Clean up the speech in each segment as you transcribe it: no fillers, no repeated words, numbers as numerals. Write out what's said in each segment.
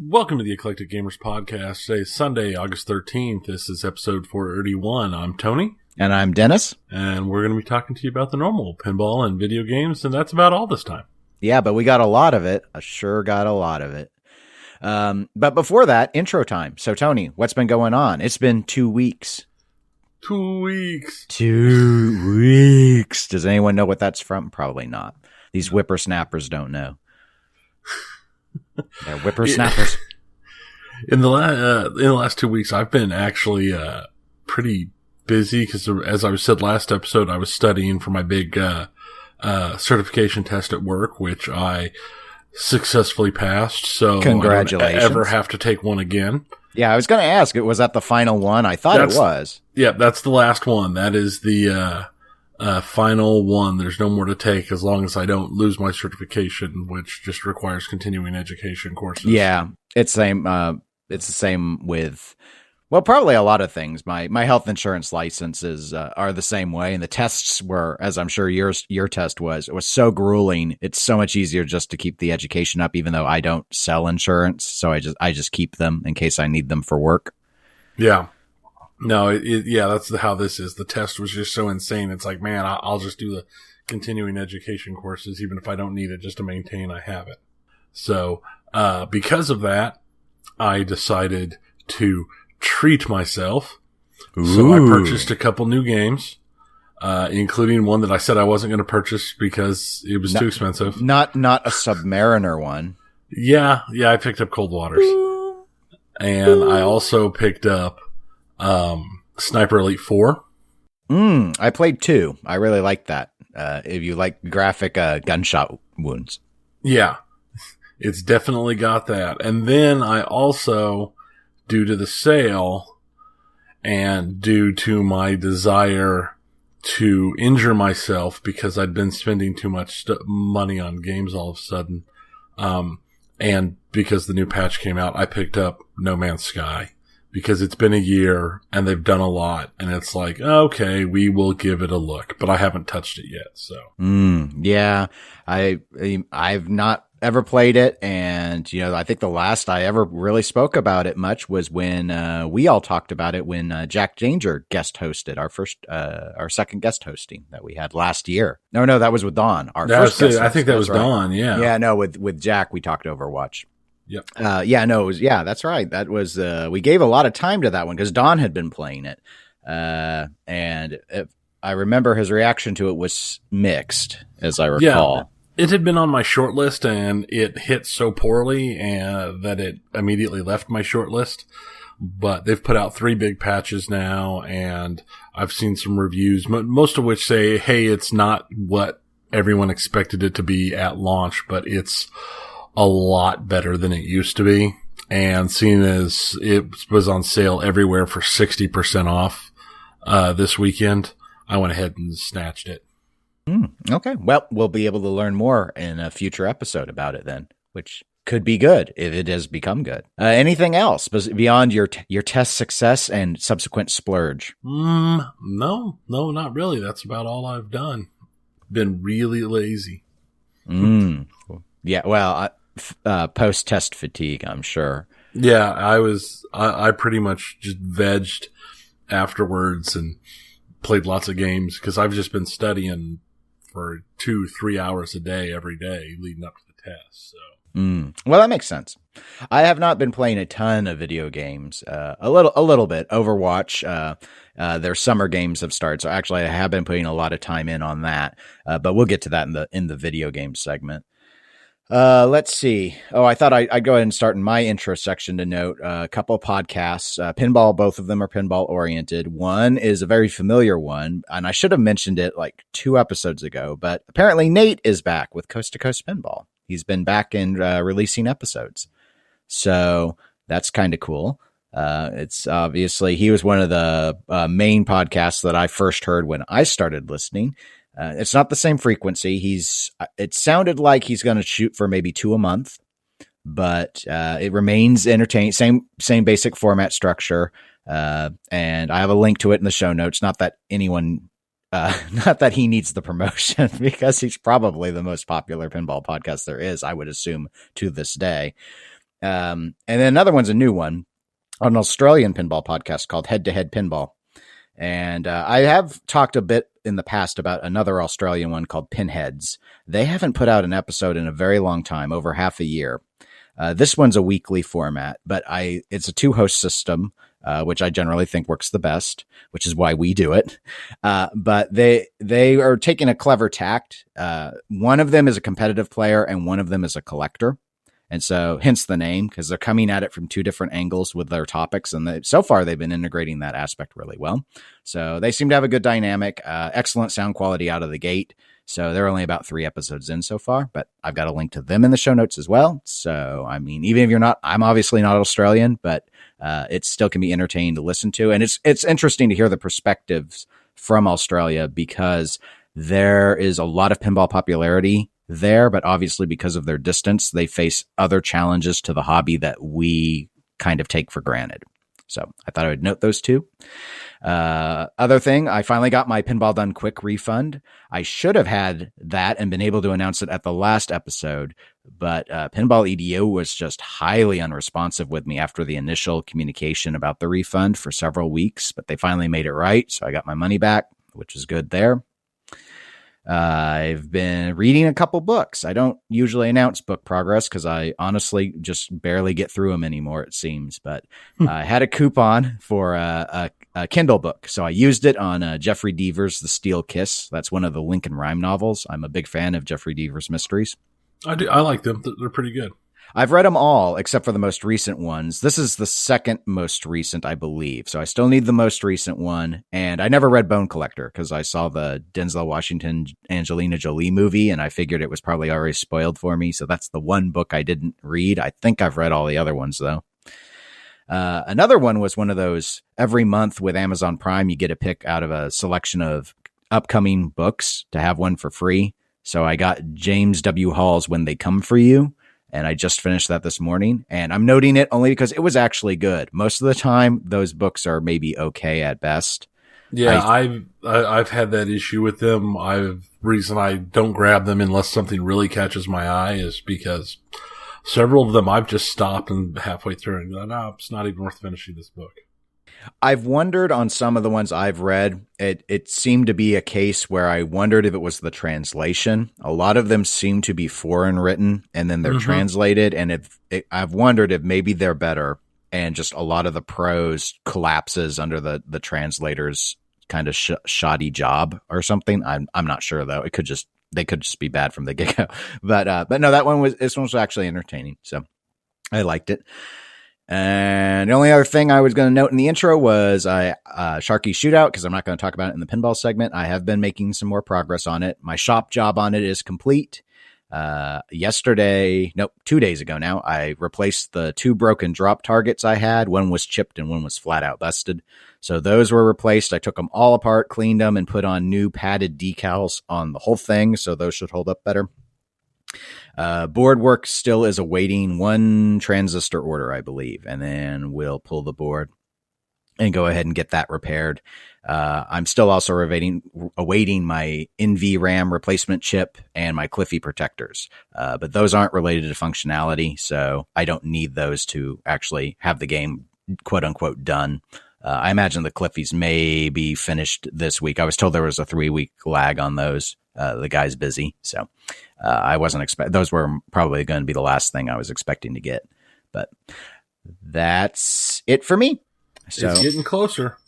Welcome to the Eclectic Gamers Podcast. Today is Sunday, August 13th. This is episode 431. I'm Tony. And I'm Dennis. And we're going to be talking to you about the normal pinball and video games, and that's about all this time. Yeah, but we got a lot of it. I sure got a lot of it. But before that, intro time. So, Tony, what's been going on? It's been 2 weeks. 2 weeks. 2 weeks. Does anyone know what that's from? Probably not. These whippersnappers don't know. They're whippersnappers. In the last 2 weeks, I've been actually pretty busy because, as I said last episode, I was studying for my big certification test at work, which I successfully passed. So congratulations! I don't ever have to take one again. Yeah, I was going to ask. Was that the final one? I thought it was. Yeah, that's the last one. That is the final one. There's no more to take as long as I don't lose my certification, which just requires continuing education courses. Yeah, it's the same with, well, probably a lot of things. My health insurance licenses are the same way, and the tests were, as I'm sure your test was, it was so grueling. It's so much easier just to keep the education up, even though I don't sell insurance, so I just keep them in case I need them for work. Yeah. No, yeah, that's how this is. The test was just so insane. It's like, man, I'll just do the continuing education courses, even if I don't need it, just to maintain I have it. So, because of that, I decided to treat myself. Ooh. So I purchased a couple new games, including one that I said I wasn't going to purchase because it was too expensive. Not a Submariner one. Yeah, I picked up Cold Waters. And I also picked up Sniper Elite 4. I played 2. I really liked that. If you like graphic gunshot wounds. Yeah, it's definitely got that. And then I also, due to the sale and due to my desire to injure myself because I'd been spending too much money on games all of a sudden, and because the new patch came out, I picked up No Man's Sky. Because it's been a year and they've done a lot, and it's like, okay, we will give it a look, but I haven't touched it yet. So, yeah, I've not ever played it, and I think the last I ever really spoke about it much was when we all talked about it when Jack Danger guest hosted our second guest hosting that we had last year. No, that was with Don. I think that was right. Don. Yeah, no, with Jack we talked Overwatch. Yep. That's right. That was, we gave a lot of time to that one because Don had been playing it. I remember his reaction to it was mixed, as I recall. Yeah, it had been on my short list and it hit so poorly that it immediately left my short list. But they've put out 3 big patches now, and I've seen some reviews, most of which say, hey, it's not what everyone expected it to be at launch, but it's a lot better than it used to be. And seeing as it was on sale everywhere for 60% off this weekend, I went ahead and snatched it. Okay. Well, we'll be able to learn more in a future episode about it then, which could be good if it has become good. Anything else beyond your test success and subsequent splurge? No, not really. That's about all I've done. Been really lazy. Yeah, well, post-test fatigue, I'm sure. Yeah, I pretty much just vegged afterwards and played lots of games because I've just been studying for 2-3 hours a day every day leading up to the test. So, well, that makes sense. I have not been playing a ton of video games. A little bit. Overwatch. Their summer games have started, so actually I have been putting a lot of time in on that. But we'll get to that in the video game segment. Let's see. I thought I'd go ahead and start in my intro section to note a couple of podcasts. Pinball, both of them are pinball oriented. One is a very familiar one, and I should have mentioned it like 2 episodes ago, but apparently Nate is back with Coast to Coast Pinball. He's been back and releasing episodes. So that's kind of cool. It's obviously, he was one of the main podcasts that I first heard when I started listening. It's not the same frequency. It sounded like he's going to shoot for maybe 2 a month, but it remains entertaining. Same basic format structure. And I have a link to it in the show notes. Not that he needs the promotion because he's probably the most popular pinball podcast there is, I would assume, to this day. And then another one's a new one, an Australian pinball podcast called Head to Head Pinball. And I have talked a bit in the past about another Australian one called Pinheads. They haven't put out an episode in a very long time, over half a year. This one's a weekly format, but it's a 2-host system, which I generally think works the best, which is why we do it. But they are taking a clever tact. One of them is a competitive player and one of them is a collector. And so hence the name, because they're coming at it from 2 different angles with their topics. And so far they've been integrating that aspect really well. So they seem to have a good dynamic, excellent sound quality out of the gate. So they're only about 3 episodes in so far, but I've got a link to them in the show notes as well. So, I mean, even if I'm obviously not Australian, but it still can be entertaining to listen to. And it's interesting to hear the perspectives from Australia because there is a lot of pinball popularity there, but obviously because of their distance, they face other challenges to the hobby that we kind of take for granted. So I thought I would note those 2. Other thing, I finally got my Pinball Done Quick refund. I should have had that and been able to announce it at the last episode, but Pinball EDO was just highly unresponsive with me after the initial communication about the refund for several weeks, but they finally made it right. So I got my money back, which is good there. I've been reading a couple books. I don't usually announce book progress because I honestly just barely get through them anymore, it seems. But I had a coupon for a Kindle book, so I used it on Jeffrey Deaver's The Steel Kiss. That's one of the Lincoln Rhyme novels. I'm a big fan of Jeffrey Deaver's mysteries. I like them. They're pretty good. I've read them all except for the most recent ones. This is the second most recent, I believe. So I still need the most recent one. And I never read Bone Collector because I saw the Denzel Washington, Angelina Jolie movie, and I figured it was probably already spoiled for me. So that's the one book I didn't read. I think I've read all the other ones, though. Another one was one of those every month with Amazon Prime, you get a pick out of a selection of upcoming books to have one for free. So I got James W. Hall's When They Come For You. And I just finished that this morning, and I'm noting it only because it was actually good. Most of the time, those books are maybe okay at best. Yeah, I've had that issue with them. Reason I don't grab them unless something really catches my eye is because several of them I've just stopped and halfway through and go, no, it's not even worth finishing this book. I've wondered on some of the ones I've read, it seemed to be a case where I wondered if it was the translation. A lot of them seem to be foreign written and then they're translated. And I've wondered if maybe they're better and just a lot of the prose collapses under the translator's kind of shoddy job or something. I'm not sure though. They could just be bad from the get-go. But no, this one was actually entertaining. So I liked it. And the only other thing I was going to note in the intro was Sharky Shootout, because I'm not going to talk about it in the pinball segment. I have been making some more progress on it. My shop job on it is complete. 2 days ago now, I replaced the 2 broken drop targets I had. One was chipped and one was flat out busted. So those were replaced. I took them all apart, cleaned them, and put on new padded decals on the whole thing. So those should hold up better. Board work still is awaiting 1 transistor order, I believe, and then we'll pull the board and go ahead and get that repaired. I'm still also awaiting my NVRAM replacement chip and my Cliffy protectors, but those aren't related to functionality, so I don't need those to actually have the game quote unquote done. I imagine the Cliffies may be finished this week. I was told there was a 3-week lag on those. The guy's busy, so I wasn't those were probably going to be the last thing I was expecting to get, but that's it for me. So it's getting closer.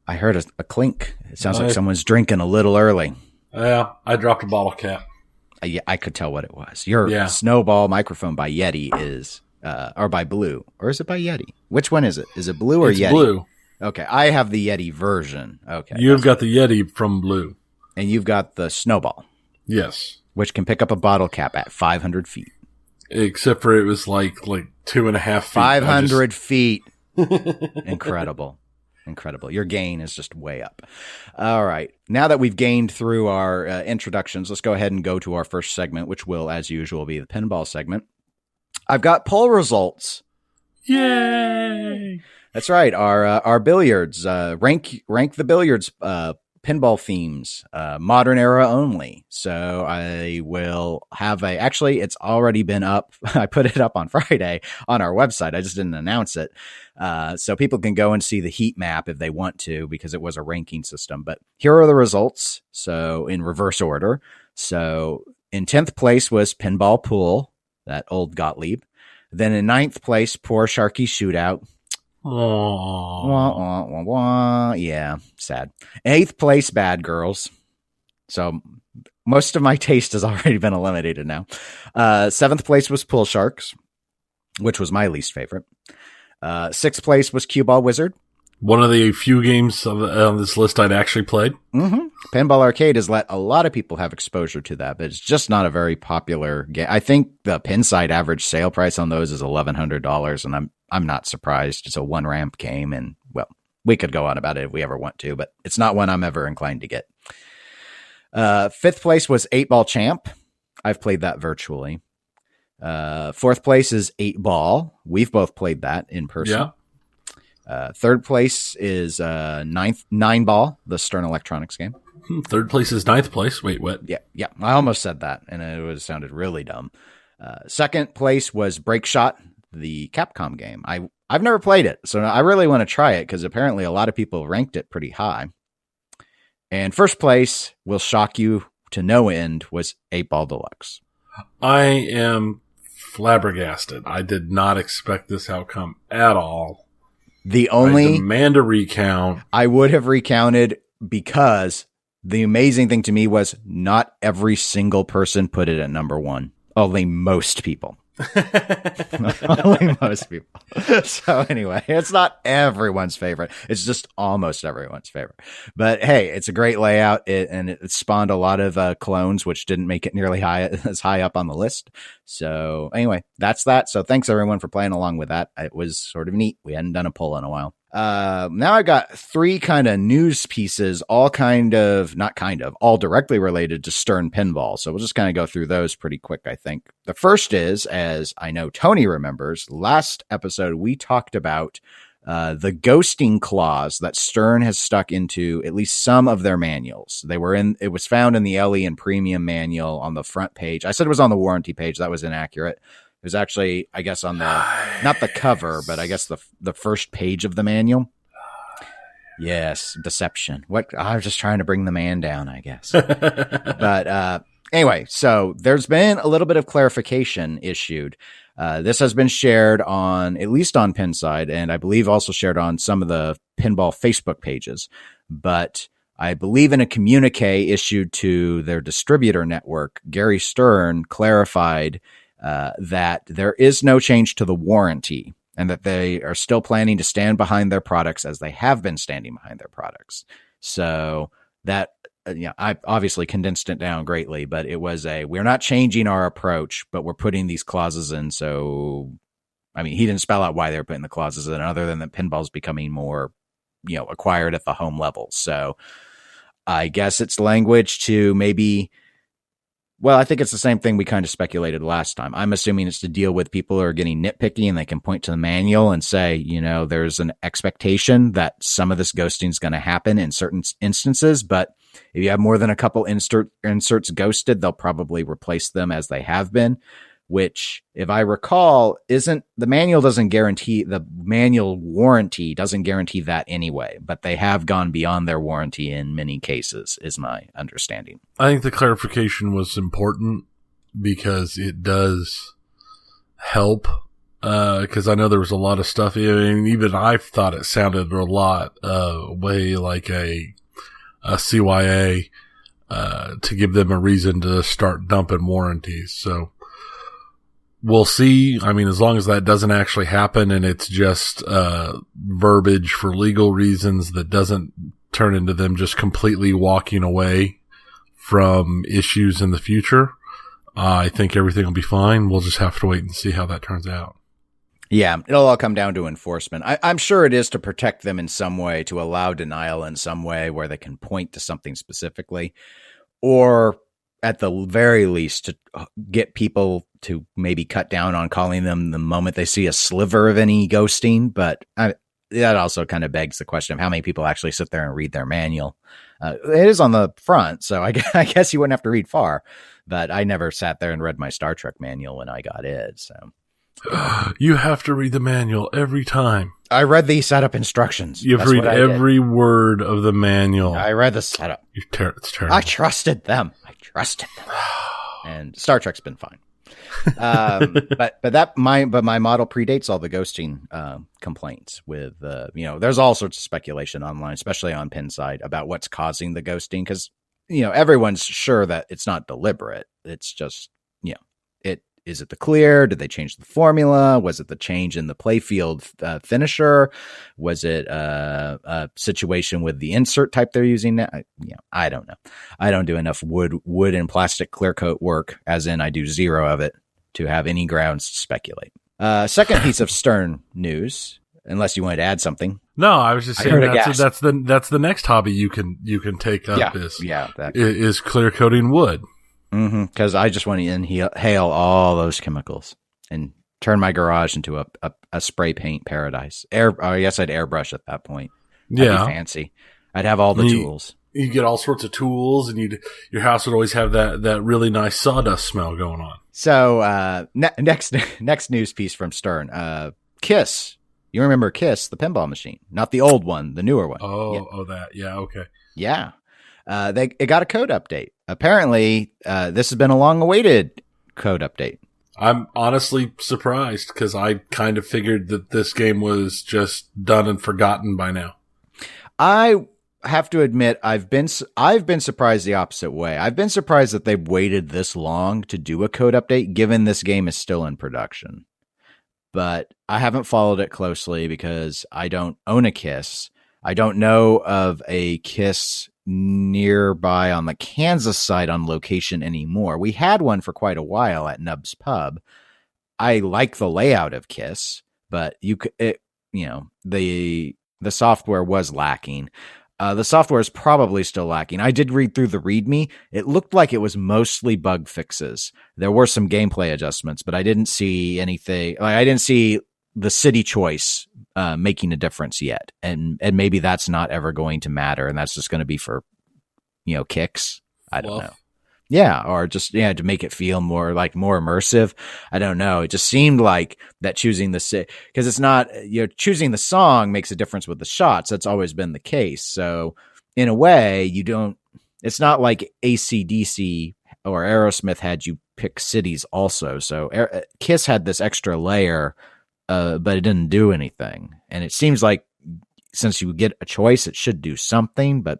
I heard a clink. It sounds like someone's drinking a little early. Yeah, I dropped a bottle cap. Yeah, I could tell what it was. Your Snowball microphone by Yeti is, or by Blue, or is it by Yeti? Which one is it? Is it Blue or Yeti? Blue. Okay, I have the Yeti version. Okay, you've got the Yeti from Blue. And you've got the Snowball. Yes. Which can pick up a bottle cap at 500 feet. Except for it was like 2.5 feet. 500 feet. Incredible. Incredible. Your gain is just way up. All right. Now that we've gained through our introductions, let's go ahead and go to our first segment, which will, as usual, be the pinball segment. I've got poll results. Yay! That's right. Our billiards rank the billiards pinball themes, modern era only. So I will have actually, it's already been up. I put it up on Friday on our website. I just didn't announce it. So people can go and see the heat map if they want to, because it was a ranking system. But here are the results. So in reverse order. So in 10th place was Pinball Pool, that old Gottlieb. Then in 9th place, Poor Sharky Shootout. Aww. Wah, wah, wah, wah. Yeah, sad. 8th place, Bad Girls. So most of my taste has already been eliminated now. 7th place was Pool Sharks, which was my least favorite. 6th place was Cue Ball Wizard. One of the few games on this list I'd actually played. Mm-hmm. Pinball Arcade has let a lot of people have exposure to that, but it's just not a very popular game. I think the Pinside average sale price on those is $1,100, and I'm not surprised. It's a one ramp game, and well, we could go on about it if we ever want to, but it's not one I'm ever inclined to get. 5th place was 8-Ball Champ. I've played that virtually. 4th place is 8-Ball. We've both played that in person. Yeah. 3rd place is 9-Ball, the Stern Electronics game. 3rd place is 9th place. Wait, what? Yeah. I almost said that, and it sounded really dumb. 2nd place was Break Shot, the Capcom game. I've never played it, so I really want to try it because apparently a lot of people ranked it pretty high. And 1st place will shock you to no end was 8-Ball Deluxe. I am flabbergasted. I did not expect this outcome at all. The only I demand a recount. I would have recounted because the amazing thing to me was not every single person put it at number 1. Only most people. Only most people. So anyway, it's not everyone's favorite. It's just almost everyone's favorite. But hey, it's a great layout, and it spawned a lot of clones, which didn't make it nearly as high up on the list. So anyway, that's that. So thanks everyone for playing along with that. It was sort of neat. We hadn't done a poll in a while. Now I've got 3 kind of news pieces, all directly related to Stern Pinball. So we'll just kind of go through those pretty quick, I think. The first is, as I know Tony remembers, last episode we talked about the ghosting clause that Stern has stuck into at least some of their manuals. It was found in the LE and Premium manual on the front page. I said it was on the warranty page. That was inaccurate. It was actually, I guess, on not the cover, but I guess the first page of the manual. Yes, deception. I was just trying to bring the man down, I guess. But anyway, so there's been a little bit of clarification issued. This has been shared at least on Pinside, and I believe also shared on some of the Pinball Facebook pages. But I believe in a communique issued to their distributor network, Gary Stern clarified that there is no change to the warranty and that they are still planning to stand behind their products as they have been standing behind their products. So that, I obviously condensed it down greatly, but it was we're not changing our approach, but we're putting these clauses in. So, I mean, he didn't spell out why they're putting the clauses in other than that pinball's becoming more, acquired at the home level. So I guess it's language to maybe, well, I think it's the same thing we kind of speculated last time. I'm assuming it's to deal with people who are getting nitpicky and they can point to the manual and say, there's an expectation that some of this ghosting is going to happen in certain instances. But if you have more than a couple inserts ghosted, they'll probably replace them as they have been, which, if I recall, the manual warranty doesn't guarantee that anyway, but they have gone beyond their warranty in many cases, is my understanding. I think the clarification was important because it does help, because I know there was a lot of stuff, and even I thought it sounded a lot way like a CYA to give them a reason to start dumping warranties. So we'll see. I mean, as long as that doesn't actually happen and it's just verbiage for legal reasons that doesn't turn into them just completely walking away from issues in the future, I think everything will be fine. We'll just have to wait and see how that turns out. Yeah, it'll all come down to enforcement. I'm sure it is to protect them in some way, to allow denial in some way where they can point to something specifically, or at the very least to get people to maybe cut down on calling them the moment they see a sliver of any ghosting. But that also kind of begs the question of how many people actually sit there and read their manual. It is on the front, so I guess you wouldn't have to read far. But I never sat there and read my Star Trek manual when I got it. So you have to read the manual every time. I read the setup instructions. You've read every word of the manual. I read the setup. It's terrible. I trusted them. And Star Trek's been fine. but my model predates all the ghosting complaints with there's all sorts of speculation online, especially on Pinside, about what's causing the ghosting, because everyone's sure that it's not deliberate. It's just is it the clear? Did they change the formula? Was it the change in the playfield finisher? Was it a situation with the insert type they're using now? I don't know. I don't do enough wood and plastic clear coat work, as in I do zero of it, to have any grounds to speculate. Second piece of Stern news, unless you wanted to add something. No, I was just saying that's the next hobby you can take up is clear coating wood. Because I just want to inhale all those chemicals and turn my garage into a spray paint paradise. I guess I'd airbrush at that point. That'd be fancy. I'd have all the tools. You get all sorts of tools, and your house would always have that really nice sawdust smell going on. So next news piece from Stern. Kiss. You remember Kiss, the pinball machine, not the old one, the newer one. Okay. Yeah. It got a code update. Apparently, this has been a long-awaited code update. I'm honestly surprised, because I kind of figured that this game was just done and forgotten by now. I have to admit, I've been surprised the opposite way. I've been surprised that they've waited this long to do a code update, given this game is still in production. But I haven't followed it closely because I don't own a Kiss. I don't know of a Kiss nearby on the Kansas side on location anymore. We had one for quite a while at Nub's Pub. I like the layout of Kiss, but the software was lacking. The software is probably still lacking. I did read through the README. It looked like it was mostly bug fixes. There were some gameplay adjustments, but I didn't see anything. I didn't see the city choice making a difference yet. And maybe that's not ever going to matter. And that's just going to be for, kicks. I don't know. Yeah. Or just, to make it feel more immersive. I don't know. It just seemed like that choosing because it's not, choosing the song makes a difference with the shots. That's always been the case. So in a way it's not like AC/DC or Aerosmith had you pick cities also. So Kiss had this extra layer, but it didn't do anything. And it seems like since you get a choice, it should do something. But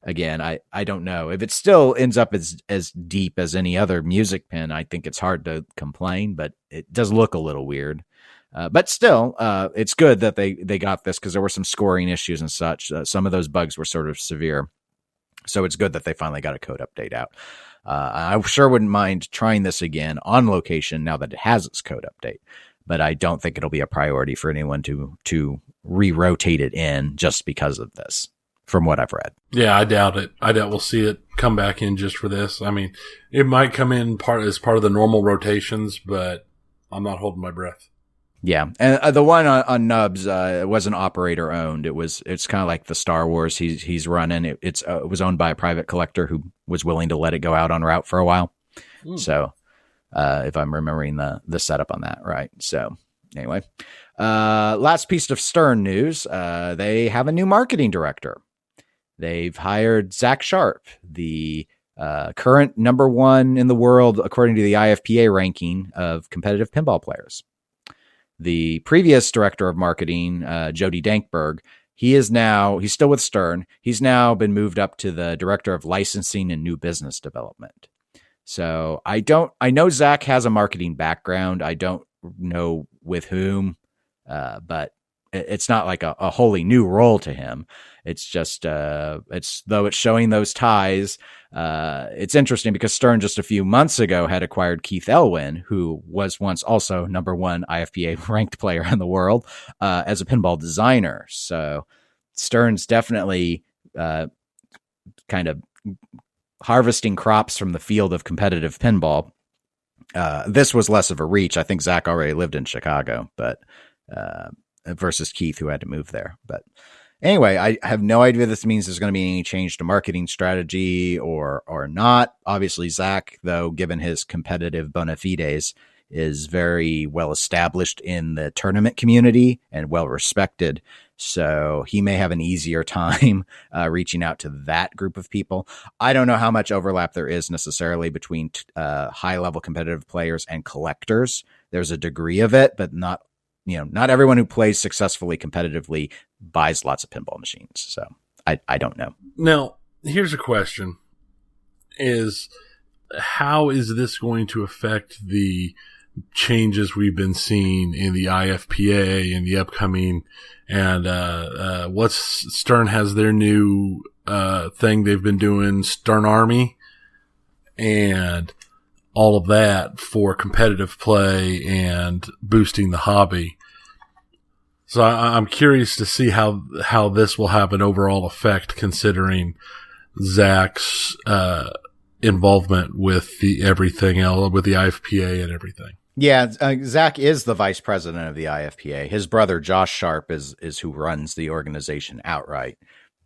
again, I don't know. If it still ends up as deep as any other music pin, I think it's hard to complain, but it does look a little weird. But still, it's good that they got this, because there were some scoring issues and such. Some of those bugs were sort of severe. So it's good that they finally got a code update out. I sure wouldn't mind trying this again on location now that it has its code update. But I don't think it'll be a priority for anyone to re-rotate it in just because of this, from what I've read. Yeah, I doubt it. I doubt we'll see it come back in just for this. I mean, it might come in as part of the normal rotations, but I'm not holding my breath. Yeah, and the one on Nubs it wasn't operator owned. It's kind of like the Star Wars he's running. It was owned by a private collector who was willing to let it go out on route for a while. So. If I'm remembering the setup on that right. So anyway, last piece of Stern news. They have a new marketing director. They've hired Zach Sharp, the current number one in the world, according to the IFPA ranking of competitive pinball players. The previous director of marketing, Jody Dankberg, he's still with Stern. He's now been moved up to the director of licensing and new business development. So I know Zach has a marketing background. I don't know with whom, but it's not like a wholly new role to him. It's just, it's showing those ties. It's interesting because Stern just a few months ago had acquired Keith Elwin, who was once also number one IFPA ranked player in the world, as a pinball designer. So Stern's definitely, kind of harvesting crops from the field of competitive pinball. This was less of a reach. I think Zach already lived in Chicago, but versus Keith, who had to move there. But anyway, I have no idea if this means there's going to be any change to marketing strategy or not. Obviously, Zach, though, given his competitive bona fides, is very well established in the tournament community and well respected. So he may have an easier time reaching out to that group of people. I don't know how much overlap there is necessarily between high level competitive players and collectors. There's a degree of it, but not everyone who plays successfully competitively buys lots of pinball machines. So I don't know. Now, here's a question: how is this going to affect the changes we've been seeing in the IFPA and the upcoming, and Stern has their new thing they've been doing, Stern Army, and all of that for competitive play and boosting the hobby. So I'm curious to see how this will have an overall effect, considering Zach's involvement with the everything else, with the IFPA and everything. Yeah, Zach is the vice president of the IFPA. His brother, Josh Sharp, is who runs the organization outright.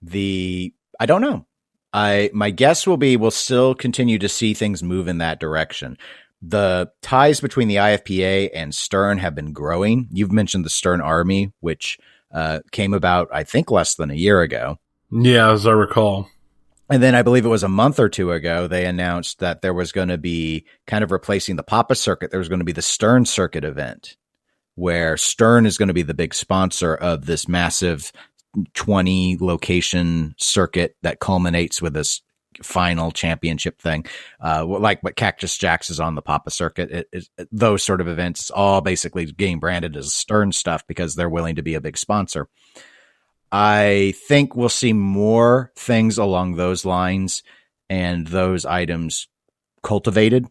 I don't know. My guess will be we'll still continue to see things move in that direction. The ties between the IFPA and Stern have been growing. You've mentioned the Stern Army, which came about, I think, less than a year ago. Yeah, as I recall. And then I believe it was a month or two ago, they announced that there was going to be, kind of replacing the Papa Circuit, there was going to be the Stern Circuit event, where Stern is going to be the big sponsor of this massive 20 location circuit that culminates with this final championship thing, like what Cactus Jacks is on the Papa Circuit. Those sort of events, it's all basically getting branded as Stern stuff because they're willing to be a big sponsor. I think we'll see more things along those lines and those items cultivated.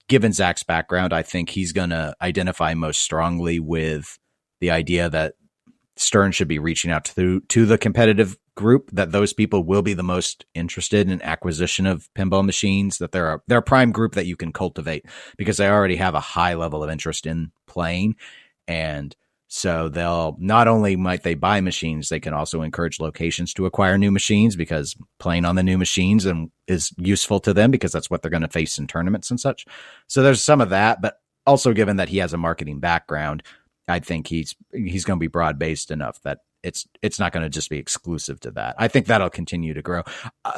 Given Zach's background, I think he's going to identify most strongly with the idea that Stern should be reaching out to the competitive group, that those people will be the most interested in acquisition of pinball machines, that they're a prime group that you can cultivate because they already have a high level of interest in playing. And so they'll not only might they buy machines, they can also encourage locations to acquire new machines because playing on the new machines is useful to them because that's what they're going to face in tournaments and such. So there's some of that, but also given that he has a marketing background, I think he's going to be broad based enough that it's not going to just be exclusive to that. I think that'll continue to grow,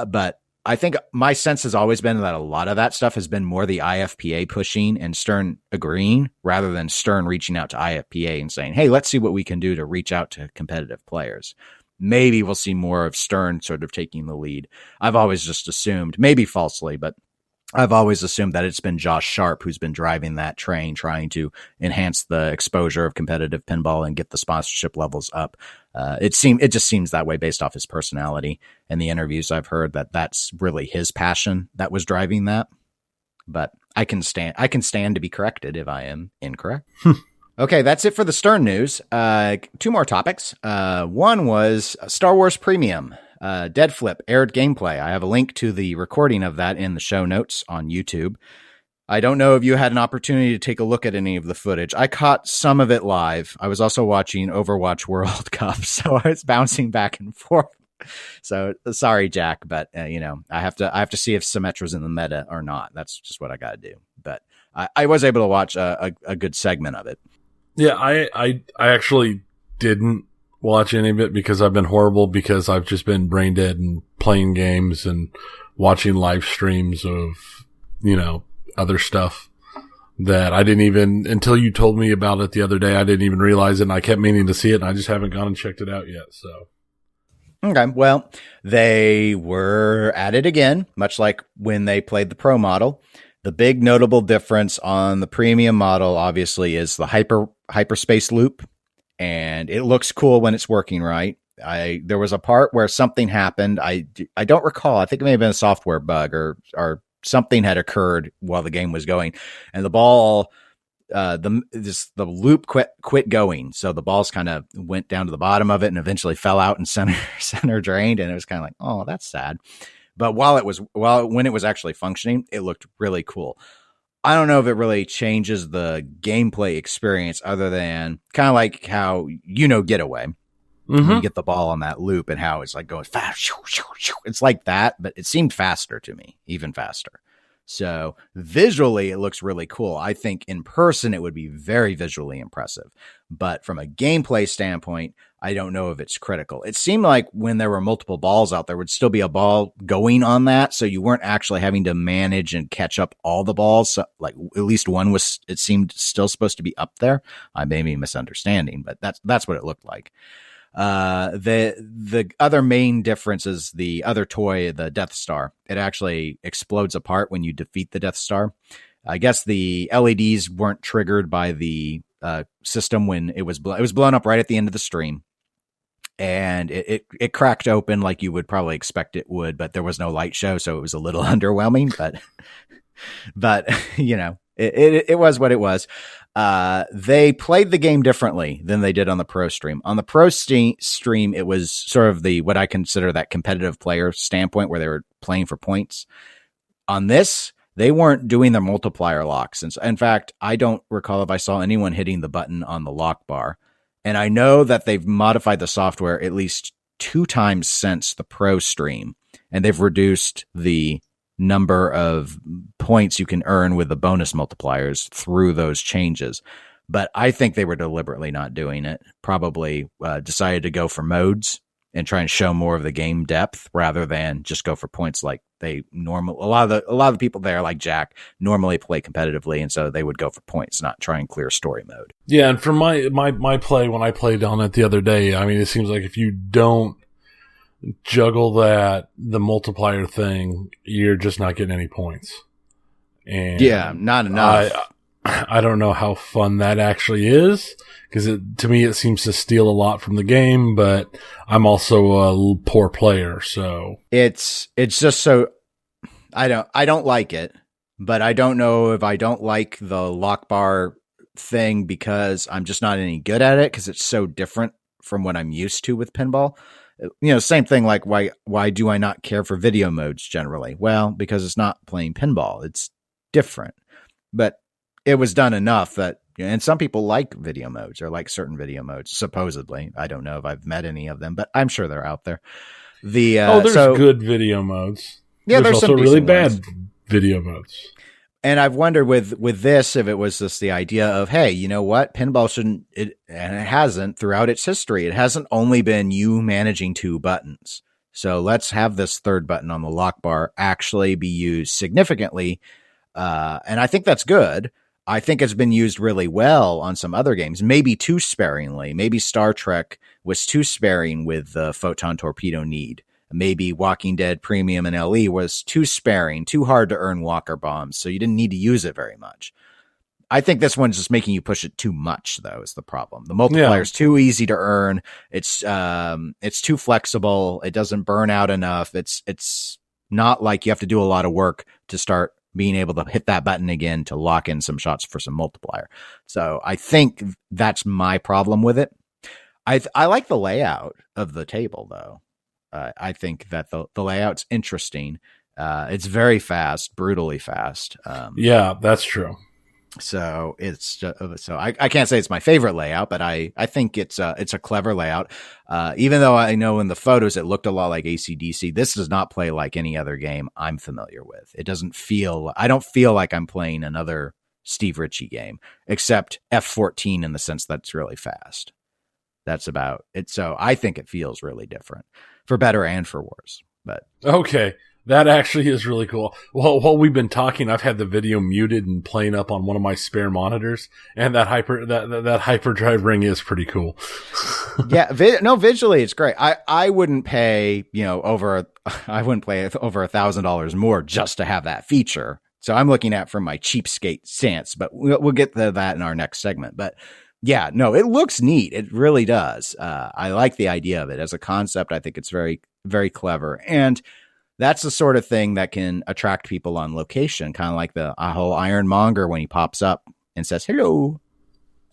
but I think my sense has always been that a lot of that stuff has been more the IFPA pushing and Stern agreeing rather than Stern reaching out to IFPA and saying, hey, let's see what we can do to reach out to competitive players. Maybe we'll see more of Stern sort of taking the lead. I've always just assumed, maybe falsely, but I've always assumed that it's been Josh Sharp who's been driving that train, trying to enhance the exposure of competitive pinball and get the sponsorship levels up. It just seems that way based off his personality and the interviews I've heard that that's really his passion that was driving that. But I can stand to be corrected if I am incorrect. Okay, that's it for the Stern news. Two more topics. One was Star Wars Premium. Dead Flip aired gameplay. I have a link to the recording of that in the show notes on YouTube. I don't know if you had an opportunity to take a look at any of the footage. I caught some of it live. I was also watching Overwatch World Cup, so I was bouncing back and forth. So sorry, Jack, but I have to see if Symmetra's in the meta or not. That's just what I got to do. But I was able to watch a good segment of it. Yeah, I actually didn't watch any of it because I've been horrible because I've just been brain dead and playing games and watching live streams of, other stuff that I didn't even, until you told me about it the other day, I didn't even realize it and I kept meaning to see it and I just haven't gone and checked it out yet. So. Okay. Well, they were at it again, much like when they played the Pro model. The big notable difference on the premium model, obviously, is the hyperspace loop. And it looks cool when it's working right. There was a part where something happened. I don't recall. I think it may have been a software bug or something had occurred while the game was going, and the ball, the loop quit going. So the balls kind of went down to the bottom of it and eventually fell out and center drained. And it was kind of like, oh, that's sad. But when it was actually functioning, it looked really cool. I don't know if it really changes the gameplay experience other than kind of like how, Getaway. When you get the ball on that loop and how it's like going fast. It's like that, but it seemed faster to me, even faster. So visually, it looks really cool. I think in person, it would be very visually impressive. But from a gameplay standpoint, I don't know if it's critical. It seemed like when there were multiple balls out, there would still be a ball going on that. So you weren't actually having to manage and catch up all the balls. So, like at least one was, it seemed still supposed to be up there. I may be misunderstanding, but that's what it looked like. The other main difference is the other toy, the Death Star. It actually explodes apart when you defeat the Death Star. I guess the LEDs weren't triggered by the system when it was blown up right at the end of the stream, and it cracked open like you would probably expect it would, but there was no light show, so it was a little underwhelming. But it was what it was. They played the game differently than they did on the pro stream. On the pro stream, it was sort of what I consider that competitive player standpoint where they were playing for points. On this, they weren't doing their multiplier locks. And in fact, I don't recall if I saw anyone hitting the button on the lock bar. And I know that they've modified the software at least 2 times since the pro stream, and they've reduced the number of points you can earn with the bonus multipliers through those changes. But I think they were deliberately not doing it. Probably decided to go for modes and try and show more of the game depth rather than just go for points like they normally. A lot of the people there, like Jack, normally play competitively, and so they would go for points, not try and clear story mode. Yeah, and from my play when I played on it the other day, I mean, it seems like if you don't juggle the multiplier thing, you're just not getting any points. And yeah, not enough. I don't know how fun that actually is, because to me it seems to steal a lot from the game, but I'm also a poor player, so it's just so I don't like it, but I don't know if I don't like the lock bar thing because I'm just not any good at it, because it's so different from what I'm used to with pinball. Same thing like why do I not care for video modes generally? Well, because it's not playing pinball. It's different. But it was done enough that, and some people like video modes or like certain video modes, supposedly. I don't know if I've met any of them, but I'm sure they're out there. There's good video modes. Yeah, there's also some really bad ones. Video modes. And I've wondered with this, if it was just the idea of, hey, you know what? Pinball shouldn't, and it hasn't throughout its history. It hasn't only been you managing 2 buttons. So let's have this third button on the lock bar actually be used significantly. And I think that's good. I think it's been used really well on some other games, maybe too sparingly. Maybe Star Trek was too sparing with the photon torpedo need. Maybe Walking Dead Premium and LE was too sparing, too hard to earn walker bombs, so you didn't need to use it very much. I think this one's just making you push it too much, though, is the problem. The multiplier's too easy to earn. It's too flexible. It doesn't burn out enough. It's not like you have to do a lot of work to start being able to hit that button again to lock in some shots for some multiplier. So I think that's my problem with it. I like the layout of the table, though. I think that the layout's interesting. It's very fast, brutally fast. Yeah, that's true. So I can't say it's my favorite layout, but I think it's a clever layout. Even though I know in the photos it looked a lot like AC/DC, this does not play like any other game I'm familiar with. I don't feel like I'm playing another Steve Ritchie game, except F-14 in the sense that it's really fast. That's about it. So I think it feels really different, for better and for worse. But okay, that actually is really cool. Well, while we've been talking, I've had the video muted and playing up on one of my spare monitors, and that hyperdrive ring is pretty cool. Yeah, visually it's great. I wouldn't pay over $1,000 more just to have that feature. So I'm looking at from my cheapskate stance, but we'll get to that in our next segment. But yeah, no, it looks neat. It really does. I like the idea of it as a concept. I think it's very, very clever. And that's the sort of thing that can attract people on location, kind of like the whole Ironmonger when he pops up and says, hello.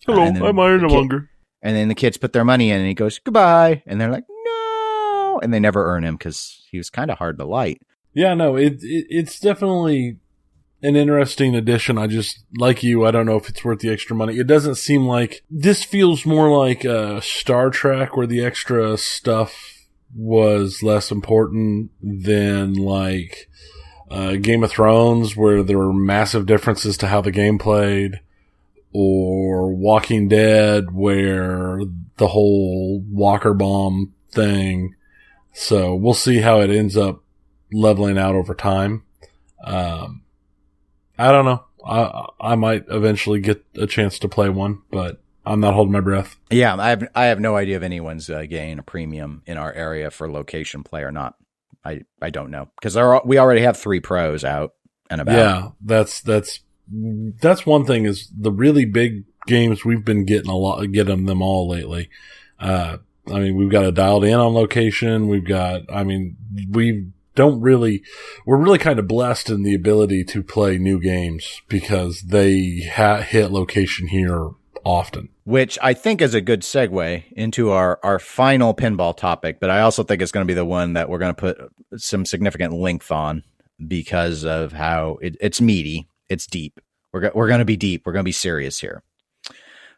Hello, I'm Ironmonger. And then the kids put their money in and he goes, goodbye. And they're like, no. And they never earn him because he was kind of hard to light. Yeah, no, it's definitely an interesting addition. I just, like you, I don't know if it's worth the extra money. It doesn't seem like, this feels more like Star Trek, where the extra stuff was less important than like Game of Thrones, where there were massive differences to how the game played, or Walking Dead, where the whole Walker bomb thing. So we'll see how it ends up leveling out over time. I don't know. I might eventually get a chance to play one, but I'm not holding my breath. Yeah, I have no idea if anyone's getting a premium in our area for location play or not. I don't know, because we already have 3 pros out and about. Yeah, that's one thing, is the really big games we've been getting them all lately. I mean, we've got it dialed in on location. We're really kind of blessed in the ability to play new games, because they hit location here often. Which I think is a good segue into our final pinball topic, but I also think it's going to be the one that we're going to put some significant length on, because of how it's meaty, it's deep. We're going to be deep. We're going to be serious here.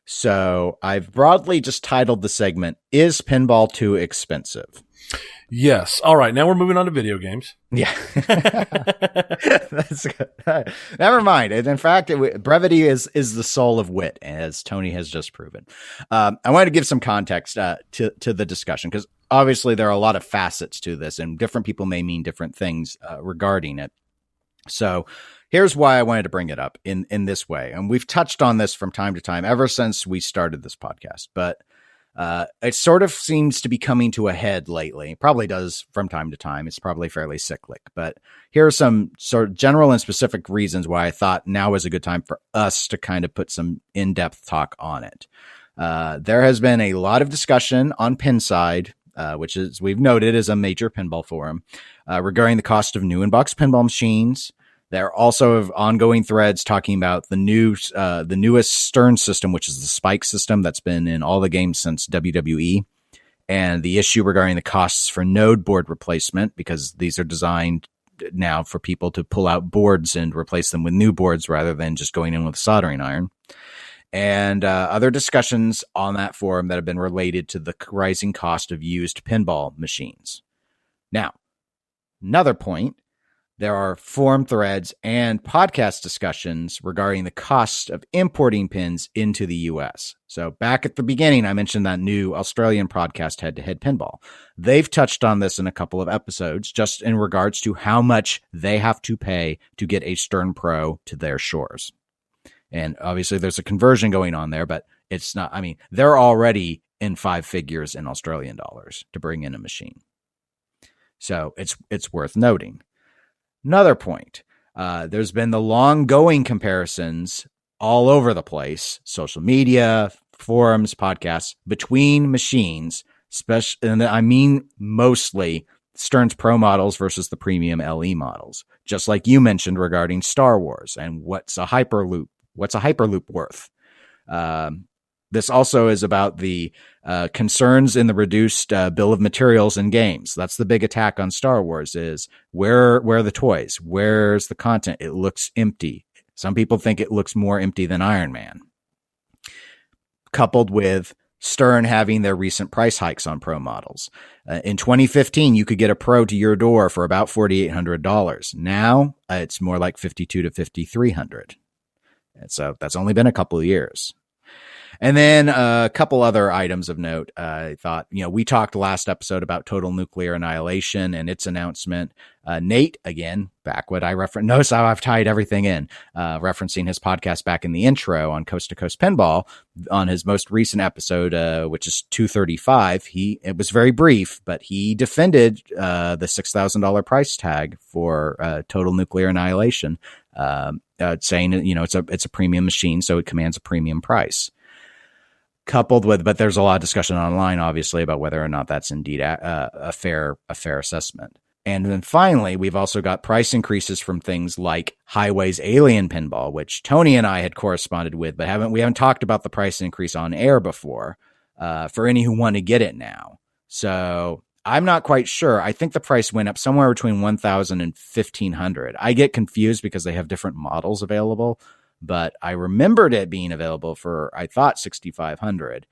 So I've broadly just titled the segment, "Is Pinball Too Expensive?" Yes. All right. Now we're moving on to video games. Yeah. That's good. Never mind. In fact, brevity is the soul of wit, as Tony has just proven. I wanted to give some context to the discussion, because obviously there are a lot of facets to this, and different people may mean different things regarding it. So here's why I wanted to bring it up in this way. And we've touched on this from time to time ever since we started this podcast, but it sort of seems to be coming to a head lately. It probably does from time to time. It's probably fairly cyclic, but here are some sort of general and specific reasons why I thought now is a good time for us to kind of put some in-depth talk on it. There has been a lot of discussion on Pinside, which is, we've noted, is a major pinball forum, regarding the cost of new in-box pinball machines. There are also ongoing threads talking about the newest Stern system, which is the Spike system that's been in all the games since WWE, and the issue regarding the costs for node board replacement, because these are designed now for people to pull out boards and replace them with new boards rather than just going in with a soldering iron. And other discussions on that forum that have been related to the rising cost of used pinball machines. Now, another point. There are forum threads and podcast discussions regarding the cost of importing pins into the US. So back at the beginning, I mentioned that new Australian podcast, Head to Head Pinball. They've touched on this in a couple of episodes, just in regards to how much they have to pay to get a Stern Pro to their shores. And obviously there's a conversion going on there, but it's not, I mean, they're already in 5 figures in Australian dollars to bring in a machine. So it's worth noting. Another point, there's been the long-going comparisons all over the place, social media, forums, podcasts, between machines, and I mean mostly Stern's Pro models versus the premium LE models, just like you mentioned regarding Star Wars and what's a Hyperloop worth. This also is about the concerns in the reduced bill of materials in games. That's the big attack on Star Wars, is where are the toys? Where's the content? It looks empty. Some people think it looks more empty than Iron Man. Coupled with Stern having their recent price hikes on Pro models. In 2015, you could get a Pro to your door for about $4,800. Now, it's more like $5,200 to $5,300. So that's only been a couple of years. And then a couple other items of note. I thought, we talked last episode about Total Nuclear Annihilation and its announcement. Nate, again, back what I referenced. Notice how I've tied everything in, referencing his podcast back in the intro on Coast to Coast Pinball on his most recent episode, which is 235. It was very brief, but he defended the $6,000 price tag for Total Nuclear Annihilation, saying, it's a premium machine, so it commands a premium price. Coupled with, but there's a lot of discussion online, obviously, about whether or not that's indeed a fair assessment. And then finally, we've also got price increases from things like Highway's Alien Pinball, which Tony and I had corresponded with, but we haven't talked about the price increase on air before, for any who want to get it now. So I'm not quite sure. I think the price went up somewhere between 1,000 and 1,500. I get confused because they have different models available, but I remembered it being available for, I thought, 6,500.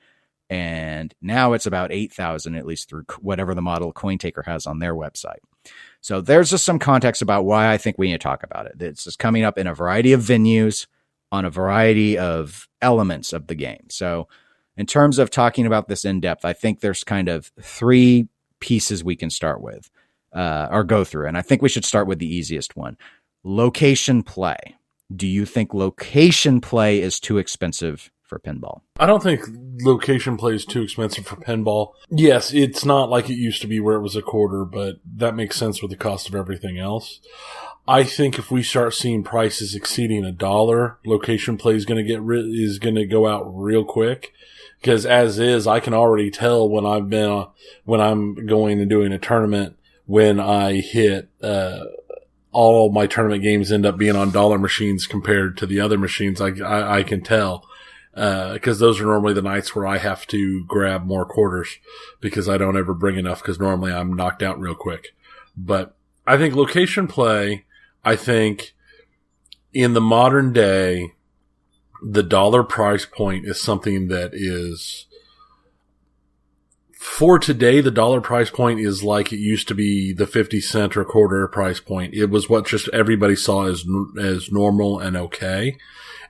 And now it's about 8,000, at least through whatever the model CoinTaker has on their website. So there's just some context about why I think we need to talk about it. It's just coming up in a variety of venues on a variety of elements of the game. So in terms of talking about this in depth, I think there's kind of three pieces we can start with or go through. And I think we should start with the easiest one. Location play. Do you think location play is too expensive for pinball? I don't think location play is too expensive for pinball. Yes, it's not like it used to be where it was a quarter, but that makes sense with the cost of everything else. I think if we start seeing prices exceeding $1, location play is going to go out real quick. Because as is, I can already tell when I'm going and doing a tournament, when I hit, all my tournament games end up being on dollar machines compared to the other machines. I can tell, because those are normally the nights where I have to grab more quarters because I don't ever bring enough because normally I'm knocked out real quick. But I think location play, I think in the modern day, the dollar price point is something that is, for today, the dollar price point is like it used to be the 50 cent or quarter price point. It was what just everybody saw as normal and okay.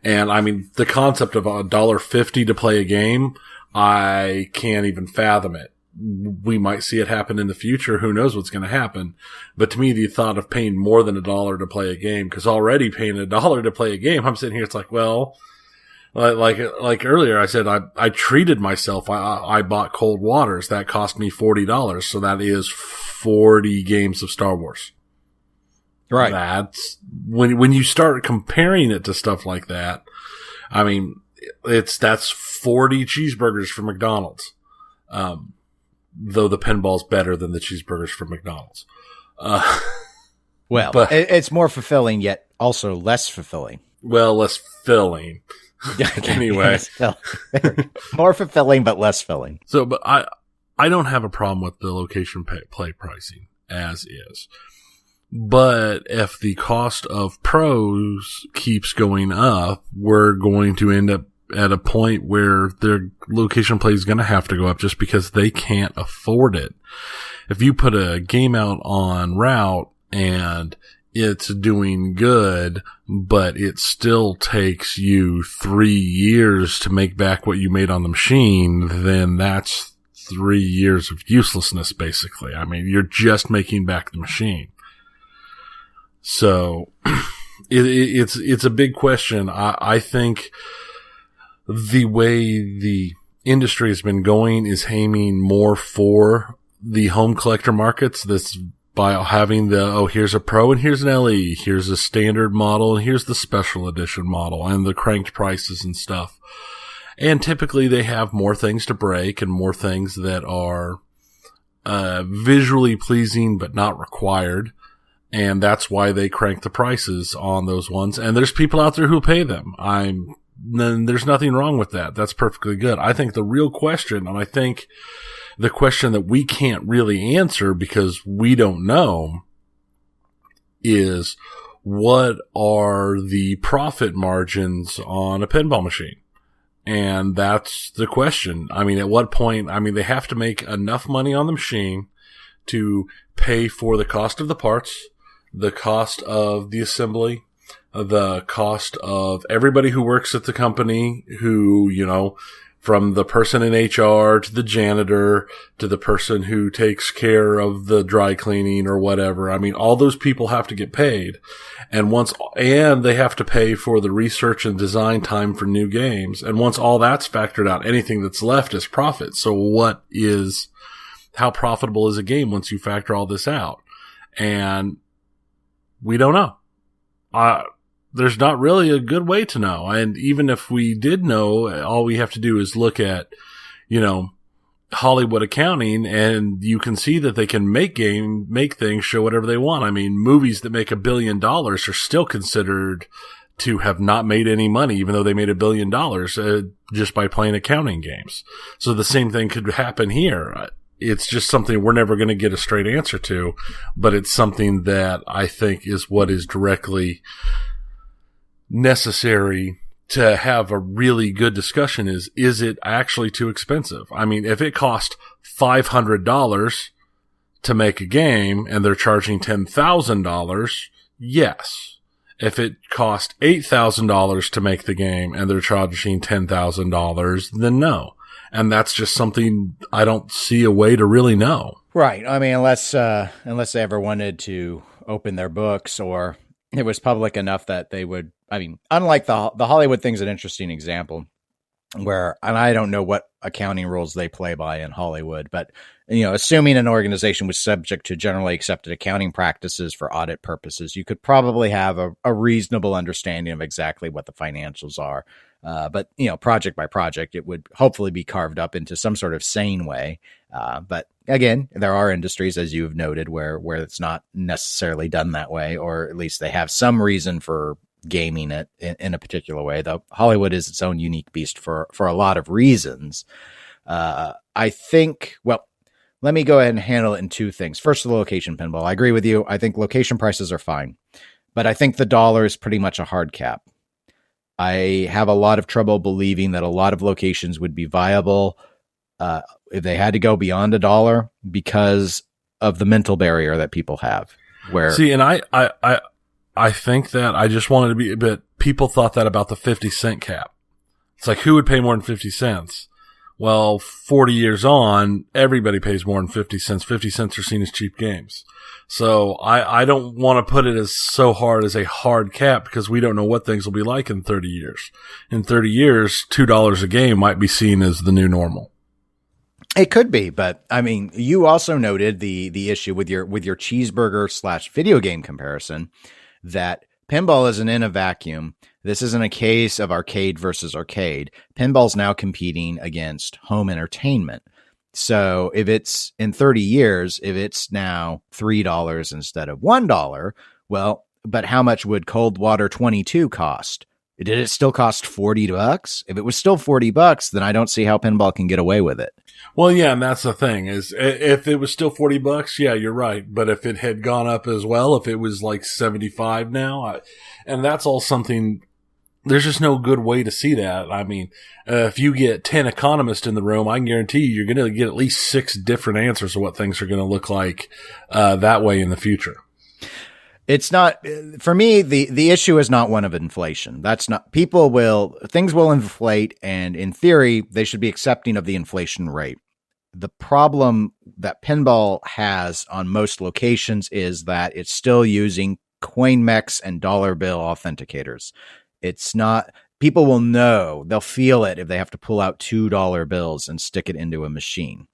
And I mean, the concept of $1.50 to play a game, I can't even fathom it. We might see it happen in the future. Who knows what's going to happen? But to me, the thought of paying more than $1 to play a game, because already paying $1 to play a game, I'm sitting here, it's like, well, like earlier, I said, I treated myself. I bought Cold Waters. That cost me $40. So that is 40 games of Star Wars. Right. That's when you start comparing it to stuff like that. I mean, that's 40 cheeseburgers from McDonald's. Though the pinball's better than the cheeseburgers from McDonald's. Well, but it's more fulfilling, yet also less fulfilling. Well, less filling. Anyway, more fulfilling but less filling. So, but I don't have a problem with the location play pricing as is. But if the cost of pros keeps going up, we're going to end up at a point where their location play is going to have to go up just because they can't afford it. If you put a game out on route and it's doing good, but it still takes you 3 years to make back what you made on the machine, then that's 3 years of uselessness, basically. I mean, you're just making back the machine. So, it's a big question. I think the way the industry has been going is aiming more for the home collector markets. That's by having here's a pro and here's an LE, here's a standard model and here's the special edition model and the cranked prices and stuff. And typically they have more things to break and more things that are visually pleasing but not required. And that's why they crank the prices on those ones. And there's people out there who pay them. Then there's nothing wrong with that. That's perfectly good. I think the real question, and I think the question that we can't really answer because we don't know, is what are the profit margins on a pinball machine? And that's the question. I mean, at what point, they have to make enough money on the machine to pay for the cost of the parts, the cost of the assembly, the cost of everybody who works at the company who, from the person in HR to the janitor to the person who takes care of the dry cleaning or whatever. I mean, all those people have to get paid. And they have to pay for the research and design time for new games. And once all that's factored out, anything that's left is profit. So how profitable is a game once you factor all this out? And we don't know. There's not really a good way to know. And even if we did know, all we have to do is look at, Hollywood accounting, and you can see that they can make things, show whatever they want. I mean, movies that make $1 billion are still considered to have not made any money, even though they made $1 billion just by playing accounting games. So the same thing could happen here. it's just something we're never going to get a straight answer to, but it's something that I think is what is directly necessary to have a really good discussion is it actually too expensive? I mean, if it cost $500 to make a game and they're charging $10,000, yes. If it cost $8,000 to make the game and they're charging $10,000, then no. And that's just something I don't see a way to really know. Right. I mean, unless they ever wanted to open their books or it was public enough that they would, I mean, unlike the Hollywood thing's an interesting example where, and I don't know what accounting rules they play by in Hollywood, but, you know, assuming an organization was subject to generally accepted accounting practices for audit purposes, you could probably have a reasonable understanding of exactly what the financials are. But, you know, project by project, it would hopefully be carved up into some sort of sane way. But again, there are industries, as you've noted, where it's not necessarily done that way, or at least they have some reason for gaming it in a particular way, though Hollywood is its own unique beast for a lot of reasons. I think, well, let me go ahead and handle it in two things. First, the location pinball. I agree with you. I think location prices are fine, but I think the dollar is pretty much a hard cap. I have a lot of trouble believing that a lot of locations would be viable if they had to go beyond $1 because of the mental barrier that people have. Where see, and I think that I just wanted to be, but people thought that about the 50-cent cap. It's like, who would pay more than 50 cents? Well, 40 years on, everybody pays more than 50 cents. 50 cents are seen as cheap games. So I don't want to put it as so hard as a hard cap because we don't know what things will be like in 30 years. In 30 years, $2 a game might be seen as the new normal. It could be, but I mean, you also noted the issue with your cheeseburger / video game comparison that pinball isn't in a vacuum. This isn't a case of arcade versus arcade. Pinball's now competing against home entertainment. So if it's in 30 years, if it's now $3 instead of $1, well, but how much would Cold Water 22 cost? Did it still cost $40? If it was still $40, then I don't see how pinball can get away with it. Well, yeah, and that's the thing is if it was still $40, yeah, you're right. But if it had gone up as well, if it was like 75 now, and that's all something, there's just no good way to see that. I mean, if you get 10 economists in the room, I can guarantee you're going to get at least 6 different answers of what things are going to look like, that way in the future. It's not, for me, the issue is not one of inflation. That's not, things will inflate, and in theory, they should be accepting of the inflation rate. The problem that pinball has on most locations is that it's still using coin mechs and dollar bill authenticators. It's not, people will know, they'll feel it if they have to pull out $2 bills and stick it into a machine.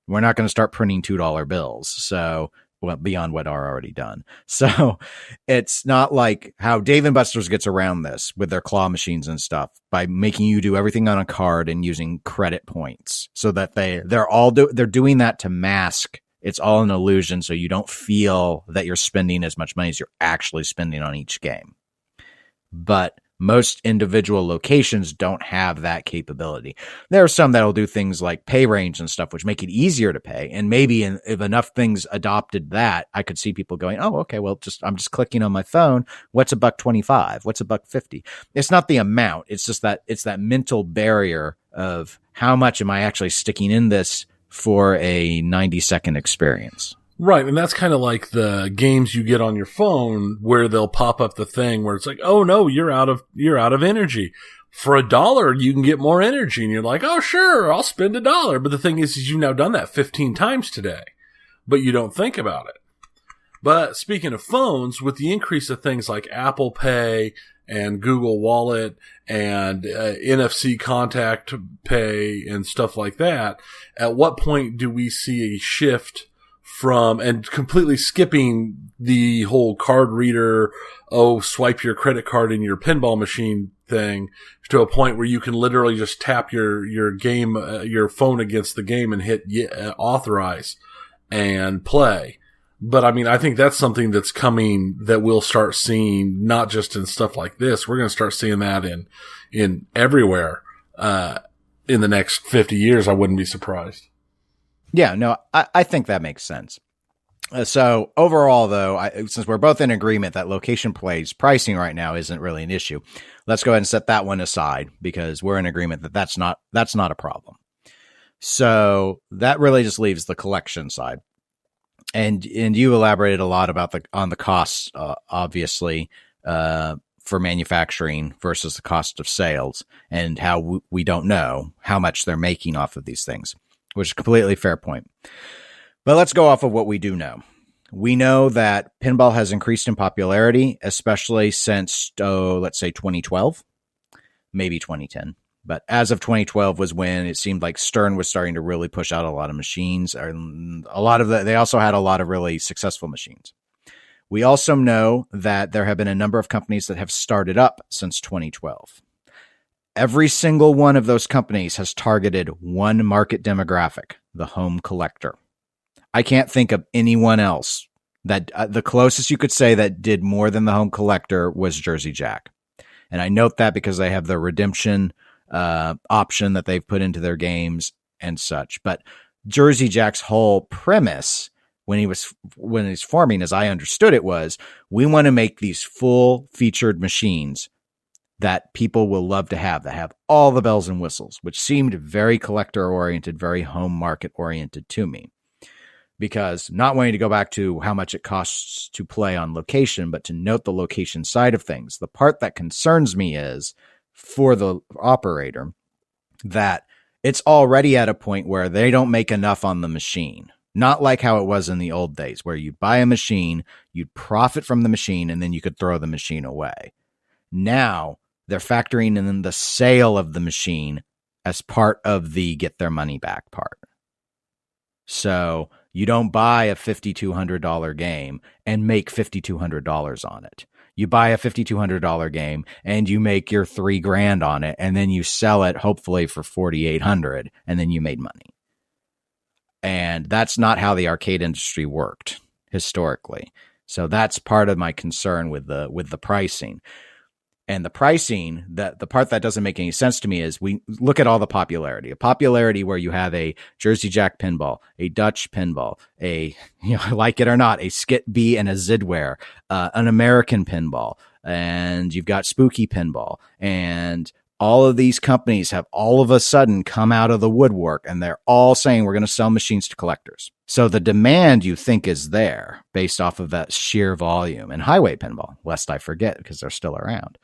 We're not going to start printing $2 bills. So, well, beyond what are already done. So it's not like how Dave & Buster's gets around this with their claw machines and stuff by making you do everything on a card and using credit points so that they're doing that to mask. It's all an illusion. So you don't feel that you're spending as much money as you're actually spending on each game. But most individual locations don't have that capability. There are some that'll do things like pay range and stuff, which make it easier to pay. And maybe if enough things adopted that, I could see people going, oh, okay, well, I'm just clicking on my phone. What's $1.25? What's $1.50? It's not the amount. It's just that it's that mental barrier of how much am I actually sticking in this for a 90-second experience. Right, and that's kind of like the games you get on your phone where they'll pop up the thing where it's like, oh no, you're out of energy. For $1, you can get more energy, and you're like, oh sure, I'll spend $1. But the thing is you've now done that 15 times today, but you don't think about it. But speaking of phones, with the increase of things like Apple Pay and Google Wallet and NFC contact pay and stuff like that, at what point do we see a shift from, and completely skipping the whole card reader, swipe your credit card in your pinball machine thing, to a point where you can literally just tap your game, your phone against the game and hit authorize and play. But I mean, I think that's something that's coming that we'll start seeing, not just in stuff like this. We're going to start seeing that in everywhere, in the next 50 years. I wouldn't be surprised. Yeah, no, I think that makes sense. So overall, though, since we're both in agreement that location plays pricing right now isn't really an issue, let's go ahead and set that one aside because we're in agreement that that's not a problem. So that really just leaves the collection side, and you elaborated a lot about on the costs, obviously, for manufacturing versus the cost of sales, and how we don't know how much they're making off of these things, which is a completely fair point. But let's go off of what we do know. We know that pinball has increased in popularity, especially since, let's say 2012, maybe 2010. But as of 2012 was when it seemed like Stern was starting to really push out a lot of machines. They also had a lot of really successful machines. We also know that there have been a number of companies that have started up since 2012. Every single one of those companies has targeted one market demographic, the home collector. I can't think of anyone else that the closest you could say that did more than the home collector was Jersey Jack. And I note that because they have the redemption option that they've put into their games and such. But Jersey Jack's whole premise when he's forming, as I understood it, was we want to make these full featured machines that people will love to have, that have all the bells and whistles, which seemed very collector oriented, very home market oriented to me. Because not wanting to go back to how much it costs to play on location, but to note the location side of things, the part that concerns me is for the operator that it's already at a point where they don't make enough on the machine. Not like how it was in the old days where you'd buy a machine, you'd profit from the machine, and then you could throw the machine away. Now they're factoring in the sale of the machine as part of the get their money back part. So you don't buy a $5,200 game and make $5,200 on it. You buy a $5,200 game and you make your $3,000 on it, and then you sell it hopefully for $4,800, and then you made money. And that's not how the arcade industry worked historically. So that's part of my concern with the pricing. And the pricing, the part that doesn't make any sense to me is we look at all the popularity. A popularity where you have a Jersey Jack pinball, a Dutch pinball, like it or not, a Skit B and a Zidware, an American pinball, and you've got Spooky Pinball. And all of these companies have all of a sudden come out of the woodwork, and they're all saying we're going to sell machines to collectors. So the demand you think is there based off of that sheer volume. And Highway Pinball, lest I forget because they're still around.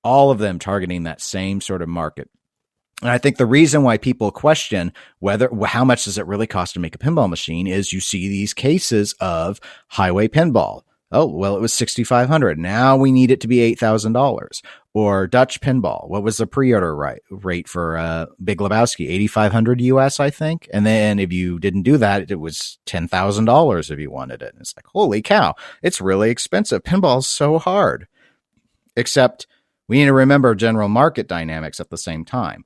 All of them targeting that same sort of market. And I think the reason why people question how much does it really cost to make a pinball machine is you see these cases of Highway Pinball. Oh, well, it was $6,500. Now we need it to be $8,000. Or Dutch Pinball. What was the pre-order rate for Big Lebowski? $8,500 US, I think. And then if you didn't do that, it was $10,000 if you wanted it. And it's like, holy cow, it's really expensive. Pinball's so hard. Except we need to remember general market dynamics at the same time.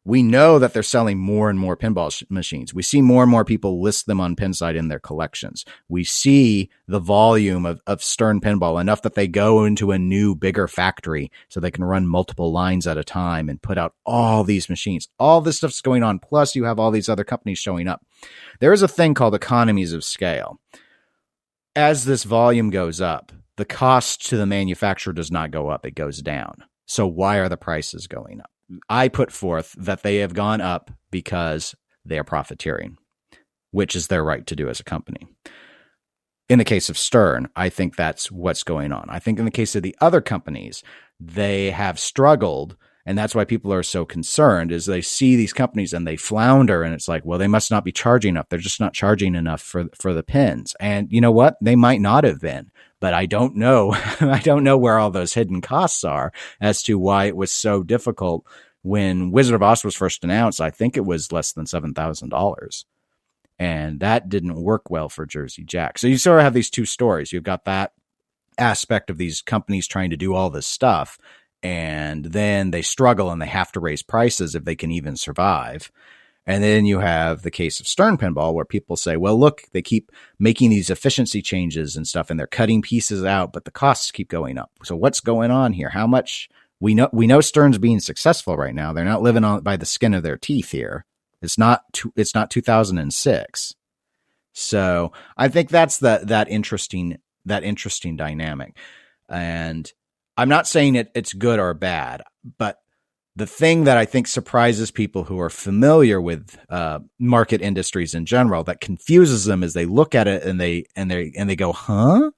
We know that they're selling more and more pinball machines. We see more and more people list them on Pinside in their collections. We see the volume of Stern Pinball enough that they go into a new, bigger factory so they can run multiple lines at a time and put out all these machines. All this stuff's going on. Plus, you have all these other companies showing up. There is a thing called economies of scale. As this volume goes up, the cost to the manufacturer does not go up. It goes down. So why are the prices going up? I put forth that they have gone up because they are profiteering, which is their right to do as a company. In the case of Stern, I think that's what's going on. I think in the case of the other companies, they have struggled, and that's why people are so concerned, is they see these companies and they flounder, and it's like, well, they must not be charging enough. They're just not charging enough for the pins. And you know what? They might not have been. But I don't know. I don't know where all those hidden costs are as to why it was so difficult when Wizard of Oz was first announced. I think it was less than $7,000. And that didn't work well for Jersey Jack. So you sort of have these two stories. You've got that aspect of these companies trying to do all this stuff, and then they struggle and they have to raise prices if they can even survive. And then you have the case of Stern Pinball where people say, well, look, they keep making these efficiency changes and stuff, and they're cutting pieces out, but the costs keep going up. So what's going on here? How much? We know Stern's being successful right now. They're not living on by the skin of their teeth here. It's not 2006. So I think that's that interesting dynamic. And I'm not saying it's good or bad, but the thing that I think surprises people who are familiar with market industries in general, that confuses them, is they look at it and they go, huh?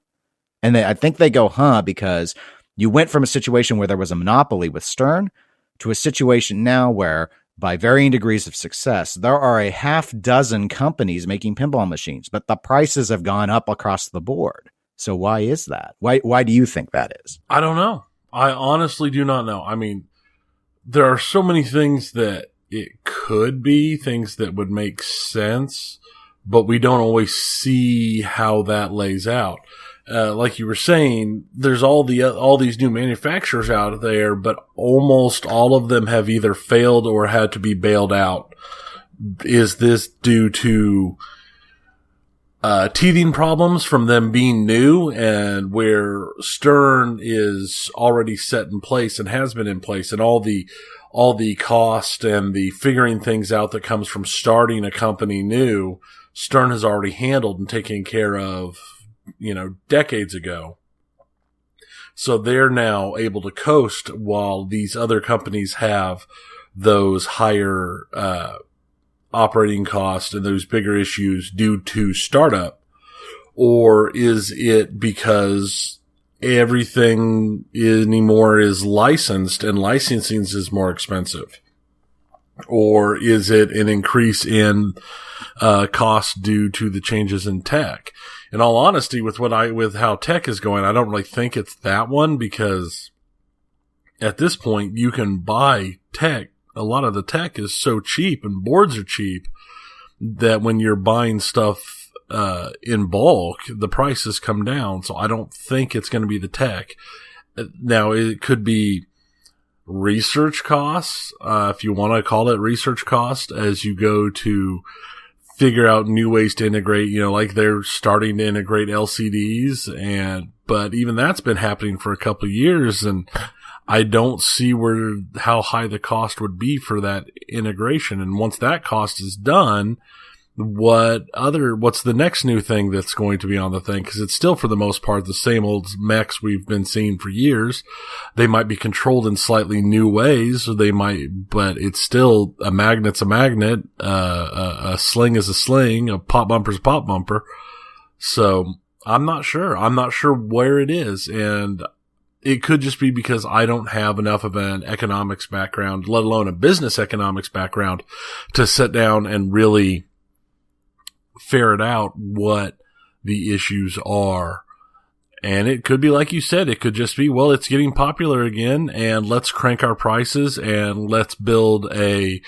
And I think they go, huh, because you went from a situation where there was a monopoly with Stern to a situation now where, by varying degrees of success, there are a half dozen companies making pinball machines, but the prices have gone up across the board. So why is that? Why do you think that is? I don't know. I honestly do not know. I mean, there are so many things that it could be, things that would make sense, but we don't always see how that lays out. Like you were saying, there's all these new manufacturers out there, but almost all of them have either failed or had to be bailed out. Is this due to teething problems from them being new, and where Stern is already set in place and has been in place, and all the cost and the figuring things out that comes from starting a company new, Stern has already handled and taken care of, decades ago. So they're now able to coast while these other companies have those higher operating costs and those bigger issues due to startup? Or is it because everything anymore is licensed and licensing is more expensive? Or is it an increase in cost due to the changes in tech? In all honesty, with how tech is going, I don't really think it's that one, because at this point you can buy tech. A lot of the tech is so cheap and boards are cheap that when you're buying stuff in bulk, the prices come down. So I don't think it's going to be the tech. Now, it could be research costs, if you want to call it research cost, as you go to figure out new ways to integrate, like they're starting to integrate LCDs, but even that's been happening for a couple of years, and I don't see how high the cost would be for that integration. And once that cost is done, what's the next new thing that's going to be on the thing? Because it's still, for the most part, the same old mechs we've been seeing for years. They might be controlled in slightly new ways, but it's still, a magnet's a magnet, a sling is a sling, a pop bumper's a pop bumper. So I'm not sure. I'm not sure where it is, and it could just be because I don't have enough of an economics background, let alone a business economics background, to sit down and really ferret out what the issues are. And it could be, like you said, it could just be, well, it's getting popular again, and let's crank our prices and let's build a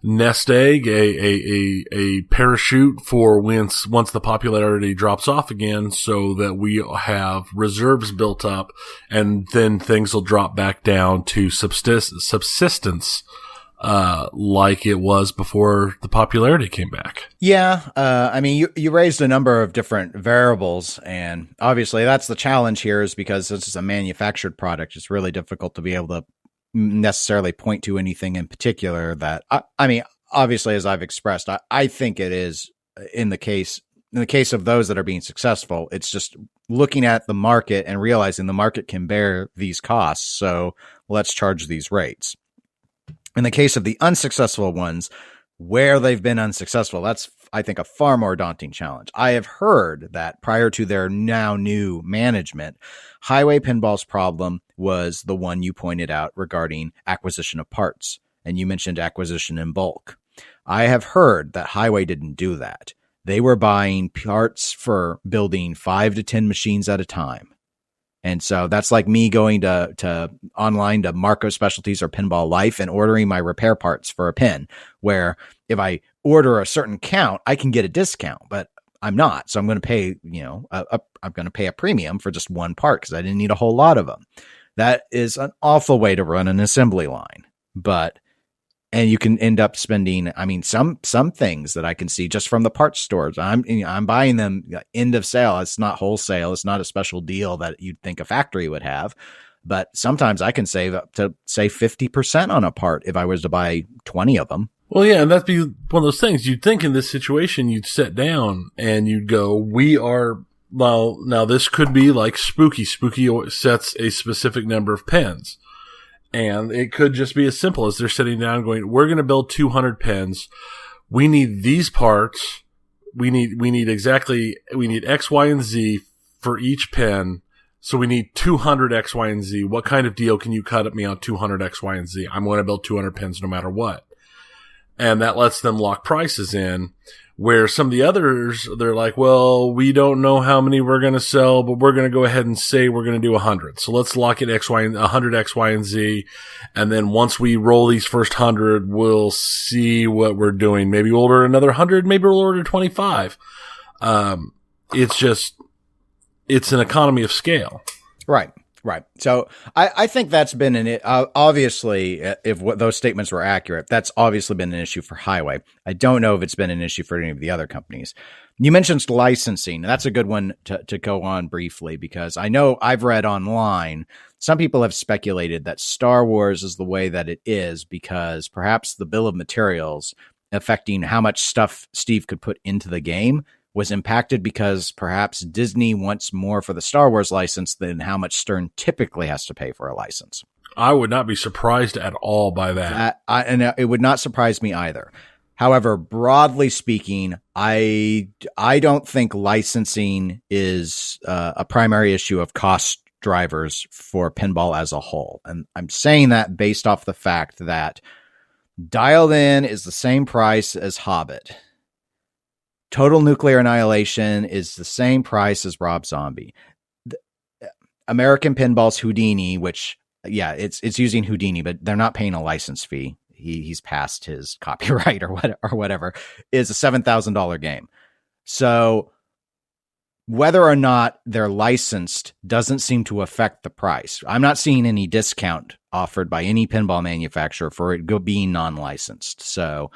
nest egg, a parachute for once the popularity drops off again, so that we have reserves built up, and then things will drop back down to subsistence, like it was before the popularity came back. Yeah. I mean, you raised a number of different variables, and obviously that's the challenge here, is because this is a manufactured product. It's really difficult to be able to necessarily point to anything in particular that, I mean, obviously, as I've expressed, I think it is in the case of those that are being successful. It's just looking at the market and realizing the market can bear these costs. So let's charge these rates. In the case of the unsuccessful ones, where they've been unsuccessful, that's, I think, a far more daunting challenge. I have heard that prior to their now new management, Highway Pinball's problem was the one you pointed out regarding acquisition of parts. And you mentioned acquisition in bulk. I have heard that Highway didn't do that. They were buying parts for building 5 to 10 machines at a time. And so that's like me going to online to Marco Specialties or Pinball Life and ordering my repair parts for a pin, where if I order a certain count, I can get a discount, but I'm not. So I'm going to pay, I'm going to pay a premium for just one part because I didn't need a whole lot of them. That is an awful way to run an assembly line, and you can end up spending, I mean, some things that I can see just from the parts stores. I'm buying them end of sale. It's not wholesale. It's not a special deal that you'd think a factory would have. But sometimes I can save up to, say, 50% on a part if I was to buy 20 of them. Well, yeah, and that'd be one of those things. You'd think in this situation, you'd sit down and you'd go, now this could be like Spooky. Spooky sets a specific number of pins. And it could just be as simple as they're sitting down going, we're going to build 200 pins. We need these parts. We need X, Y, and Z for each pin. So we need 200 X, Y, and Z. What kind of deal can you cut at me on 200 X, Y, and Z? I'm going to build 200 pins no matter what. And that lets them lock prices in, where some of the others, they're like, well, we don't know how many we're going to sell, but we're going to go ahead and say we're going to do 100. So let's lock it 100 X, Y, and Z. And then once we roll these first 100, we'll see what we're doing. Maybe we'll order another 100. Maybe we'll order 25. It's an economy of scale. Right. Right. So I think that's been obviously, if those statements were accurate, that's obviously been an issue for Highway. I don't know if it's been an issue for any of the other companies. You mentioned licensing. That's a good one to go on briefly, because I know I've read online, some people have speculated that Star Wars is the way that it is because perhaps the bill of materials affecting how much stuff Steve could put into the game was impacted because perhaps Disney wants more for the Star Wars license than how much Stern typically has to pay for a license. I would not be surprised at all by that. And it would not surprise me either. However, broadly speaking, I don't think licensing is a primary issue of cost drivers for pinball as a whole. And I'm saying that based off the fact that Dialed In is the same price as Hobbit. Total Nuclear Annihilation is the same price as Rob Zombie. American Pinball's Houdini, which, yeah, it's using Houdini, but they're not paying a license fee. He's passed his copyright or whatever, is a $7,000 game. So whether or not they're licensed doesn't seem to affect the price. I'm not seeing any discount offered by any pinball manufacturer for it being non-licensed. So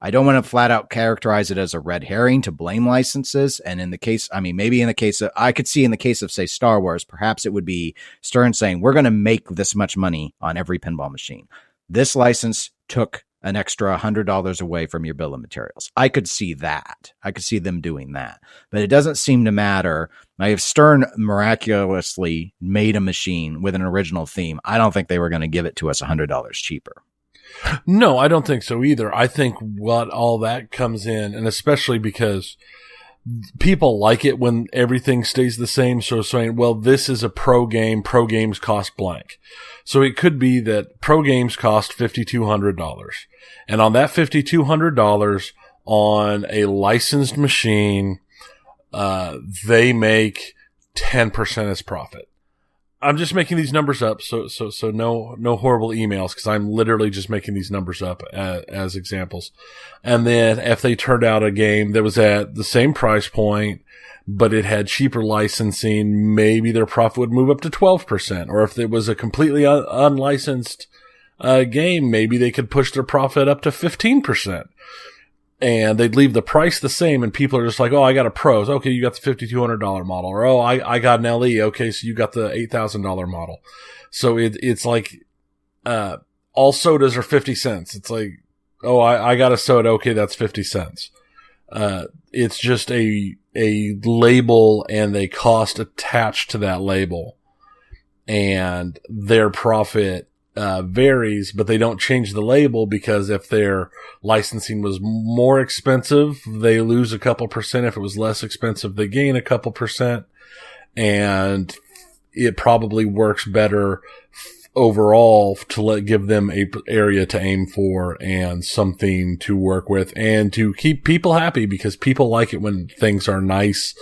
I don't want to flat out characterize it as a red herring to blame licenses. And in the case, maybe in the case of, I could see in the case of, say, Star Wars, perhaps it would be Stern saying, we're going to make this much money on every pinball machine. This license took an extra $100 away from your bill of materials. I could see that. I could see them doing that. But it doesn't seem to matter. Now, if Stern miraculously made a machine with an original theme, I don't think they were going to give it to us $100 cheaper. No, I don't think so either. I think what all that comes in, and especially because people like it when everything stays the same. So saying, well, this is a pro game. Pro games cost blank. So it could be that pro games cost $5,200. And on that $5,200 on a licensed machine, they make 10% as profit. I'm just making these numbers up, so no horrible emails, because I'm literally just making these numbers up as examples. And then if they turned out a game that was at the same price point, but it had cheaper licensing, maybe their profit would move up to 12%. Or if it was a completely unlicensed game, maybe they could push their profit up to 15%. And they'd leave the price the same, and people are just like, oh, I got a Pros. Okay, you got the $5,200 model. Or, oh, I got an LE. Okay, so you got the $8,000 model. So it's like, all sodas are 50 cents. It's like, oh, I got a soda. Okay, that's 50 cents. It's just a label and a cost attached to that label. And their profit varies, but they don't change the label, because if their licensing was more expensive, they lose a couple percent. If it was less expensive, they gain a couple percent. And it probably works better overall to give them a area to aim for and something to work with and to keep people happy, because people like it when things are nice,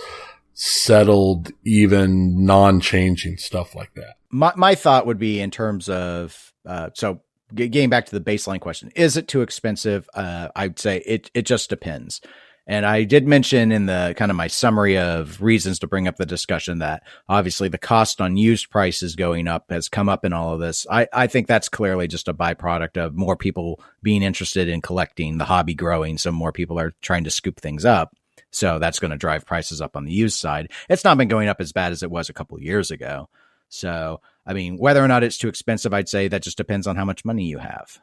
settled, even non-changing, stuff like that. My thought would be in terms of, so getting back to the baseline question, is it too expensive? I'd say it just depends. And I did mention in the kind of my summary of reasons to bring up the discussion that obviously the cost on used prices going up has come up in all of this. I think that's clearly just a byproduct of more people being interested in collecting, the hobby growing. So more people are trying to scoop things up. So that's going to drive prices up on the used side. It's not been going up as bad as it was a couple of years ago. So, whether or not it's too expensive, I'd say that just depends on how much money you have.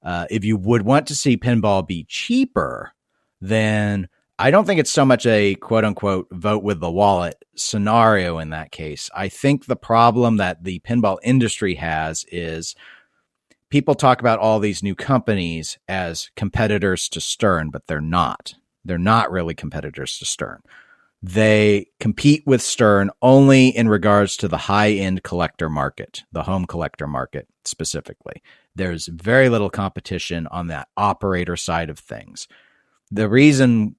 If you would want to see pinball be cheaper, then I don't think it's so much a quote unquote vote with the wallet scenario in that case. I think the problem that the pinball industry has is people talk about all these new companies as competitors to Stern, but they're not. They're not really competitors to Stern. They compete with Stern only in regards to the high-end collector market, the home collector market specifically. There's very little competition on that operator side of things. The reason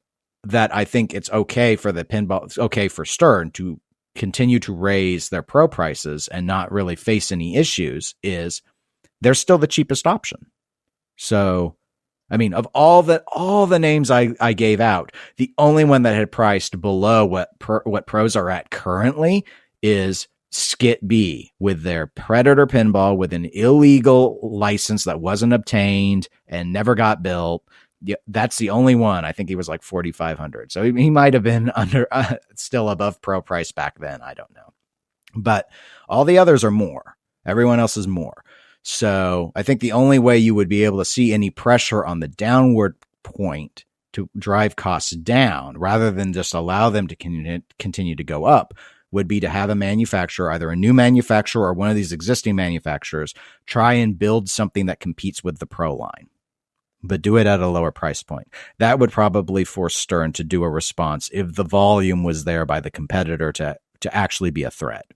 that I think it's okay for Stern to continue to raise their pro prices and not really face any issues is they're still the cheapest option. So, I mean, of all the names I gave out, the only one that had priced below what pros are at currently is Skit B with their Predator pinball with an illegal license that wasn't obtained and never got built. Yeah, that's the only one. I think he was like 4,500. So he might have been under still above pro price back then. I don't know. But all the others are more. Everyone else is more. So I think the only way you would be able to see any pressure on the downward point to drive costs down rather than just allow them to continue to go up would be to have a manufacturer, either a new manufacturer or one of these existing manufacturers, try and build something that competes with the pro line, but do it at a lower price point. That would probably force Stern to do a response if the volume was there by the competitor to actually be a threat.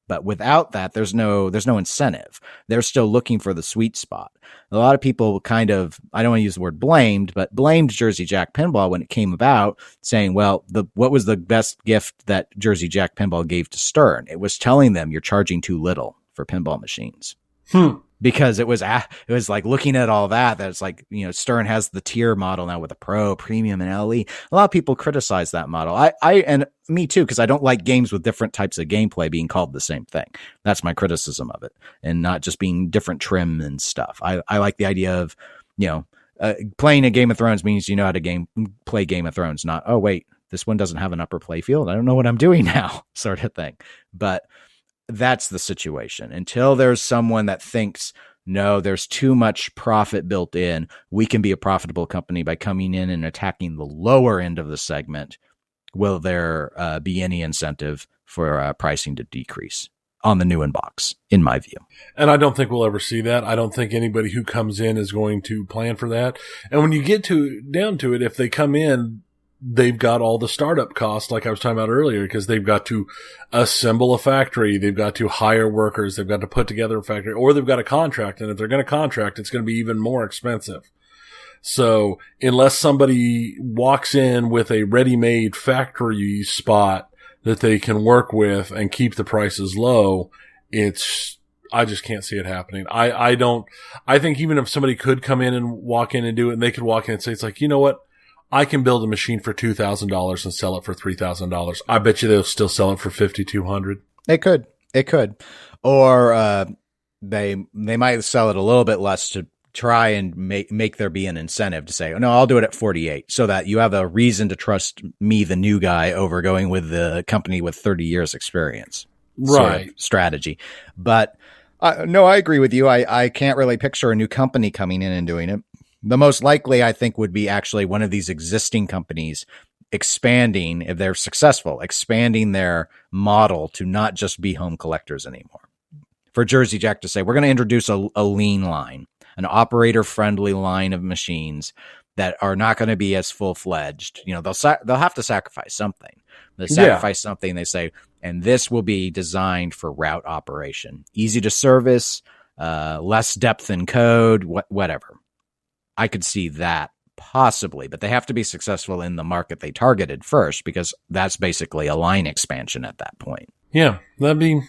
But without that, there's no incentive. They're still looking for the sweet spot. A lot of people kind of, I don't want to use the word blamed, but blamed Jersey Jack Pinball when it came about, saying, well, what was the best gift that Jersey Jack Pinball gave to Stern? It was telling them you're charging too little for pinball machines. Because it was like looking at all that it's like, Stern has the tier model now with a Pro, Premium, and LE. A lot of people criticize that model. I and me too, because I don't like games with different types of gameplay being called the same thing. That's my criticism of it, and not just being different trim and stuff. I like the idea of, playing a Game of Thrones means you know how to play Game of Thrones, not, oh wait, this one doesn't have an upper play field. I don't know what I'm doing now, sort of thing. But that's the situation. Until there's someone that thinks, no, there's too much profit built in, we can be a profitable company by coming in and attacking the lower end of the segment, will there be any incentive for pricing to decrease on the new in-box, in my view. And I don't think we'll ever see that. I don't think anybody who comes in is going to plan for that. And when you get down to it, if they come in, they've got all the startup costs, like I was talking about earlier, because they've got to assemble a factory, they've got to hire workers, they've got to put together a factory, or they've got a contract. And if they're going to contract, it's going to be even more expensive. So unless somebody walks in with a ready-made factory spot that they can work with and keep the prices low, I just can't see it happening. I think even if somebody could come in and walk in and do it, and they could walk in and say, it's like, you know what? I can build a machine for $2,000 and sell it for $3,000. I bet you they'll still sell it for $5,200. It could. Or, they might sell it a little bit less to try and make there be an incentive to say, oh, no, I'll do it at 48, so that you have a reason to trust me, the new guy, over going with the company with 30 years experience. Right. Sort of strategy. But no, I agree with you. I can't really picture a new company coming in and doing it. The most likely, I think, would be actually one of these existing companies expanding, if they're successful, expanding their model to not just be home collectors anymore. For Jersey Jack to say, we're going to introduce a lean line, an operator-friendly line of machines that are not going to be as full-fledged. They'll have to sacrifice something. They sacrifice something, they say, and this will be designed for route operation. Easy to service, less depth in code, whatever. I could see that possibly, but they have to be successful in the market they targeted first, because that's basically a line expansion at that point. Yeah, that'd be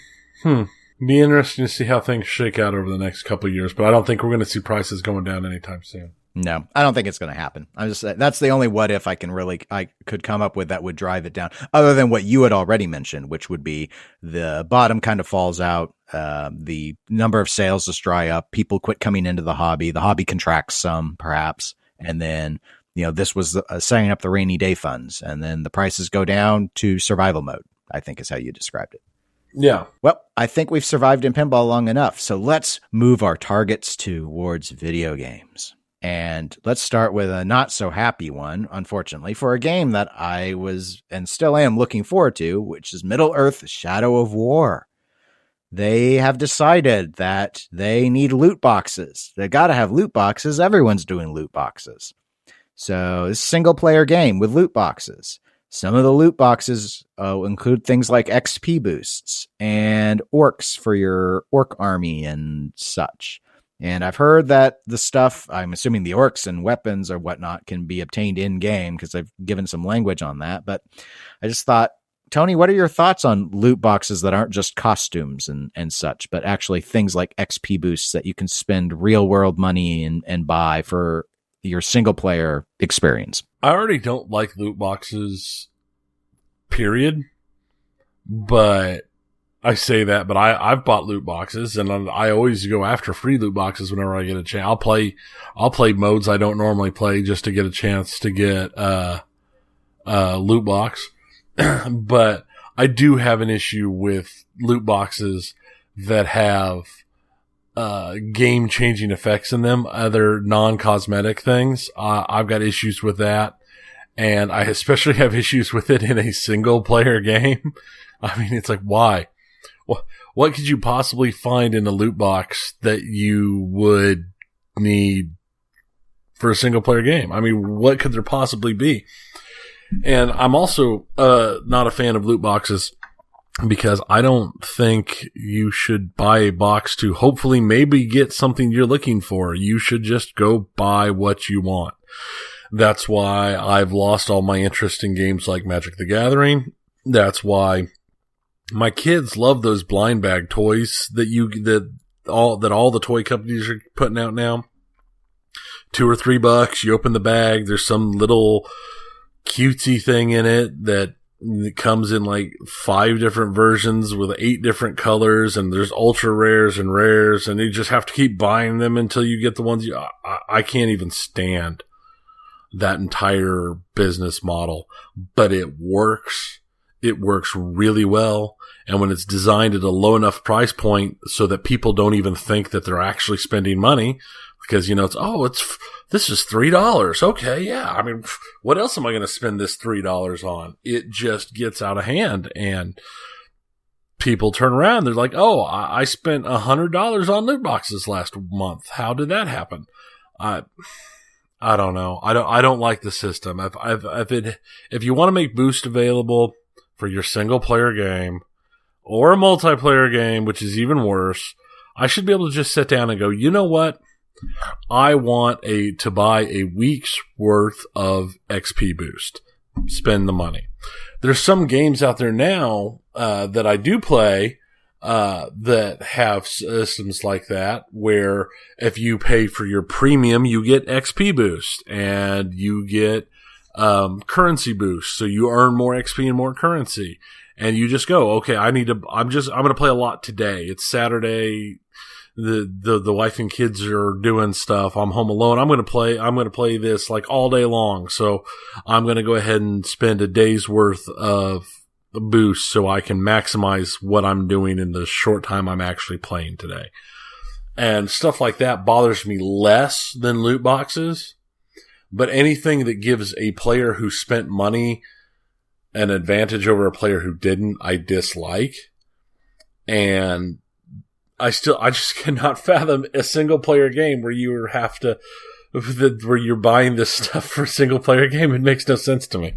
interesting to see how things shake out over the next couple of years, but I don't think we're going to see prices going down anytime soon. No, I don't think it's going to happen. That's the only what if I could come up with that would drive it down, other than what you had already mentioned, which would be the bottom kind of falls out. The number of sales just dry up. People quit coming into the hobby contracts some, perhaps. And then, this was setting up the rainy day funds, and then the prices go down to survival mode, I think is how you described it. Yeah. Well, I think we've survived in pinball long enough, so let's move our targets towards video games. And let's start with a not so happy one, unfortunately, for a game that I was and still am looking forward to, which is Middle-earth: Shadow of War. They have decided that they need loot boxes. They got to have loot boxes. Everyone's doing loot boxes. So it's a single-player game with loot boxes. Some of the loot boxes include things like XP boosts and orcs for your orc army and such. And I've heard that the stuff, I'm assuming the orcs and weapons or whatnot, can be obtained in-game because I've given some language on that. But I just thought, Tony, what are your thoughts on loot boxes that aren't just costumes and such, but actually things like XP boosts that you can spend real-world money and buy for your single-player experience? I already don't like loot boxes, period. But I say that, but I've bought loot boxes, and I always go after free loot boxes whenever I get a chance. I'll play modes I don't normally play just to get a chance to get a loot box. But I do have an issue with loot boxes that have game-changing effects in them, other non-cosmetic things. I've got issues with that, and I especially have issues with it in a single-player game. I mean, it's like, why? What could you possibly find in a loot box that you would need for a single-player game? I mean, what could there possibly be? And I'm also not a fan of loot boxes because I don't think you should buy a box to hopefully maybe get something you're looking for. You should just go buy what you want. That's why I've lost all my interest in games like Magic the Gathering. That's why my kids love those blind bag toys that all the toy companies are putting out now. $2 or $3. You open the bag. There's some little cutesy thing in it that comes in like 5 different versions with 8 different colors, and there's ultra rares and rares, and you just have to keep buying them until you get the ones I can't even stand that entire business model, but it works. It works really well. And when it's designed at a low enough price point so that people don't even think that they're actually spending money, because, this is $3. Okay. Yeah. I mean, what else am I going to spend this $3 on? It just gets out of hand, and people turn around. They're like, oh, I spent $100 on loot boxes last month. How did that happen? I don't know. I don't like the system. If you want to make boost available for your single player game or a multiplayer game, which is even worse, I should be able to just sit down and go, you know what? I want to buy a week's worth of XP boost. Spend the money. There's some games out there now that I do play that have systems like that, where if you pay for your premium, you get XP boost and you get currency boost, so you earn more XP and more currency. And you just go, okay, I'm going to play a lot today. It's Saturday. The wife and kids are doing stuff. I'm home alone. I'm going to play this like all day long. So I'm going to go ahead and spend a day's worth of boost so I can maximize what I'm doing in the short time I'm actually playing today. And stuff like that bothers me less than loot boxes. But anything that gives a player who spent money an advantage over a player who didn't, I dislike. And I just cannot fathom a single player game where where you're buying this stuff for a single player game. It makes no sense to me.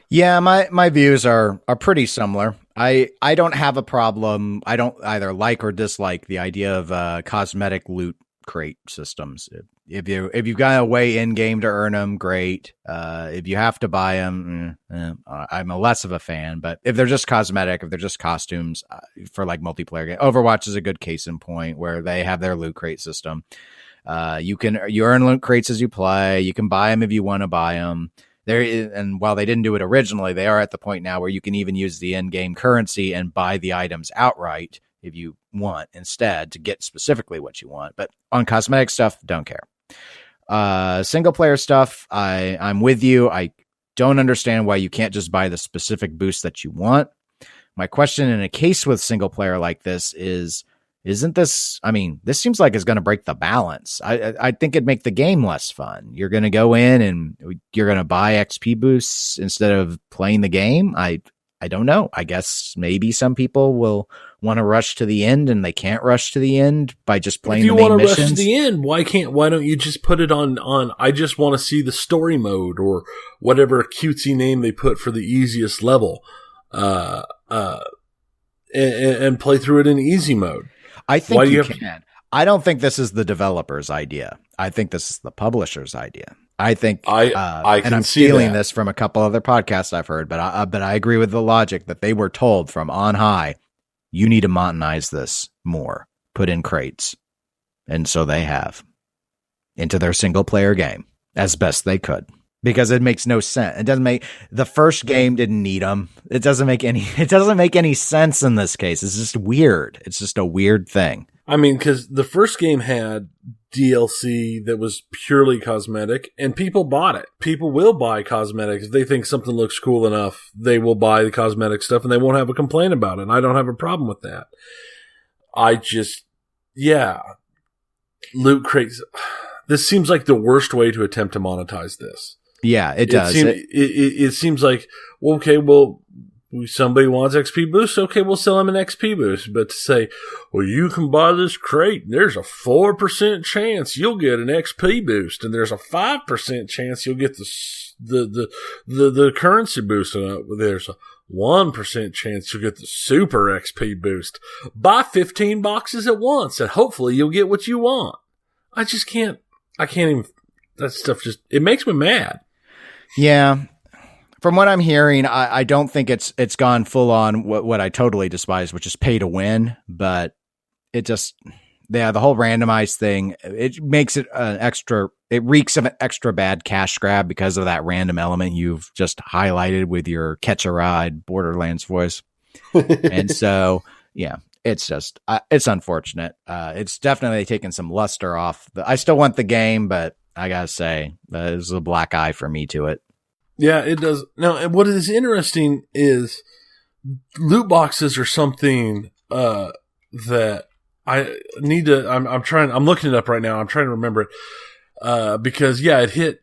Yeah, my views are pretty similar. I don't have a problem. I don't either like or dislike the idea of cosmetic loot crate systems. If you've got a way in game to earn them, great. If you have to buy them, I'm a less of a fan. But if they're just cosmetic, if they're just costumes for like multiplayer game, Overwatch is a good case in point where they have their loot crate system. You earn loot crates as you play. You can buy them if you want to buy them. And while they didn't do it originally, they are at the point now where you can even use the in-game currency and buy the items outright if you want instead to get specifically what you want. But on cosmetic stuff, don't care. Single player stuff, I'm with you. I don't understand why you can't just buy the specific boost that you want. My question in a case with single player like this is, isn't this, I mean, this seems like it's going to break the balance. I think it'd make the game less fun. You're going to go in and you're going to buy XP boosts instead of playing the game. I don't know. I guess maybe some people will want to rush to the end and they can't rush to the end by just playing the main missions. If you want to rush to the end, why don't you just put it on I just want to see the story mode or whatever cutesy name they put for the easiest level, and play through it in easy mode. I think you can. I don't think this is the developer's idea. I think this is the publisher's idea. I think I can and I'm stealing this from a couple other podcasts I've heard, but I agree with the logic that they were told from on high, you need to monetize this more, put in crates. And so they have into their single player game as best they could, because it makes no sense. It doesn't make the first game didn't need them. It doesn't make any sense in this case. It's just weird. It's just a weird thing. I mean, because the first game had DLC that was purely cosmetic, and people bought it. People will buy cosmetics. If they think something looks cool enough, they will buy the cosmetic stuff, and they won't have a complaint about it. And I don't have a problem with that. Loot crates. This seems like the worst way to attempt to monetize this. Yeah, it does. It seems like, okay, well, somebody wants XP boost. Okay, we'll sell them an XP boost. But to say, well, you can buy this crate, and there's a 4% chance you'll get an XP boost, and there's a 5% chance you'll get the currency boost, and there's a 1% chance you'll get the super XP boost. Buy 15 boxes at once, and hopefully you'll get what you want. I can't even. That stuff it makes me mad. Yeah. From what I'm hearing, I don't think it's gone full on what I totally despise, which is pay to win. But it just, the whole randomized thing, it makes it it reeks of an extra bad cash grab because of that random element you've just highlighted with your catch a ride Borderlands voice. And so, yeah, it's just, it's unfortunate. It's definitely taken some luster off. I still want the game, but I gotta say, there's a black eye for me to it. Yeah, it does. Now, what is interesting is loot boxes are something that I need to. I'm looking it up right now. I'm trying to remember it because it hit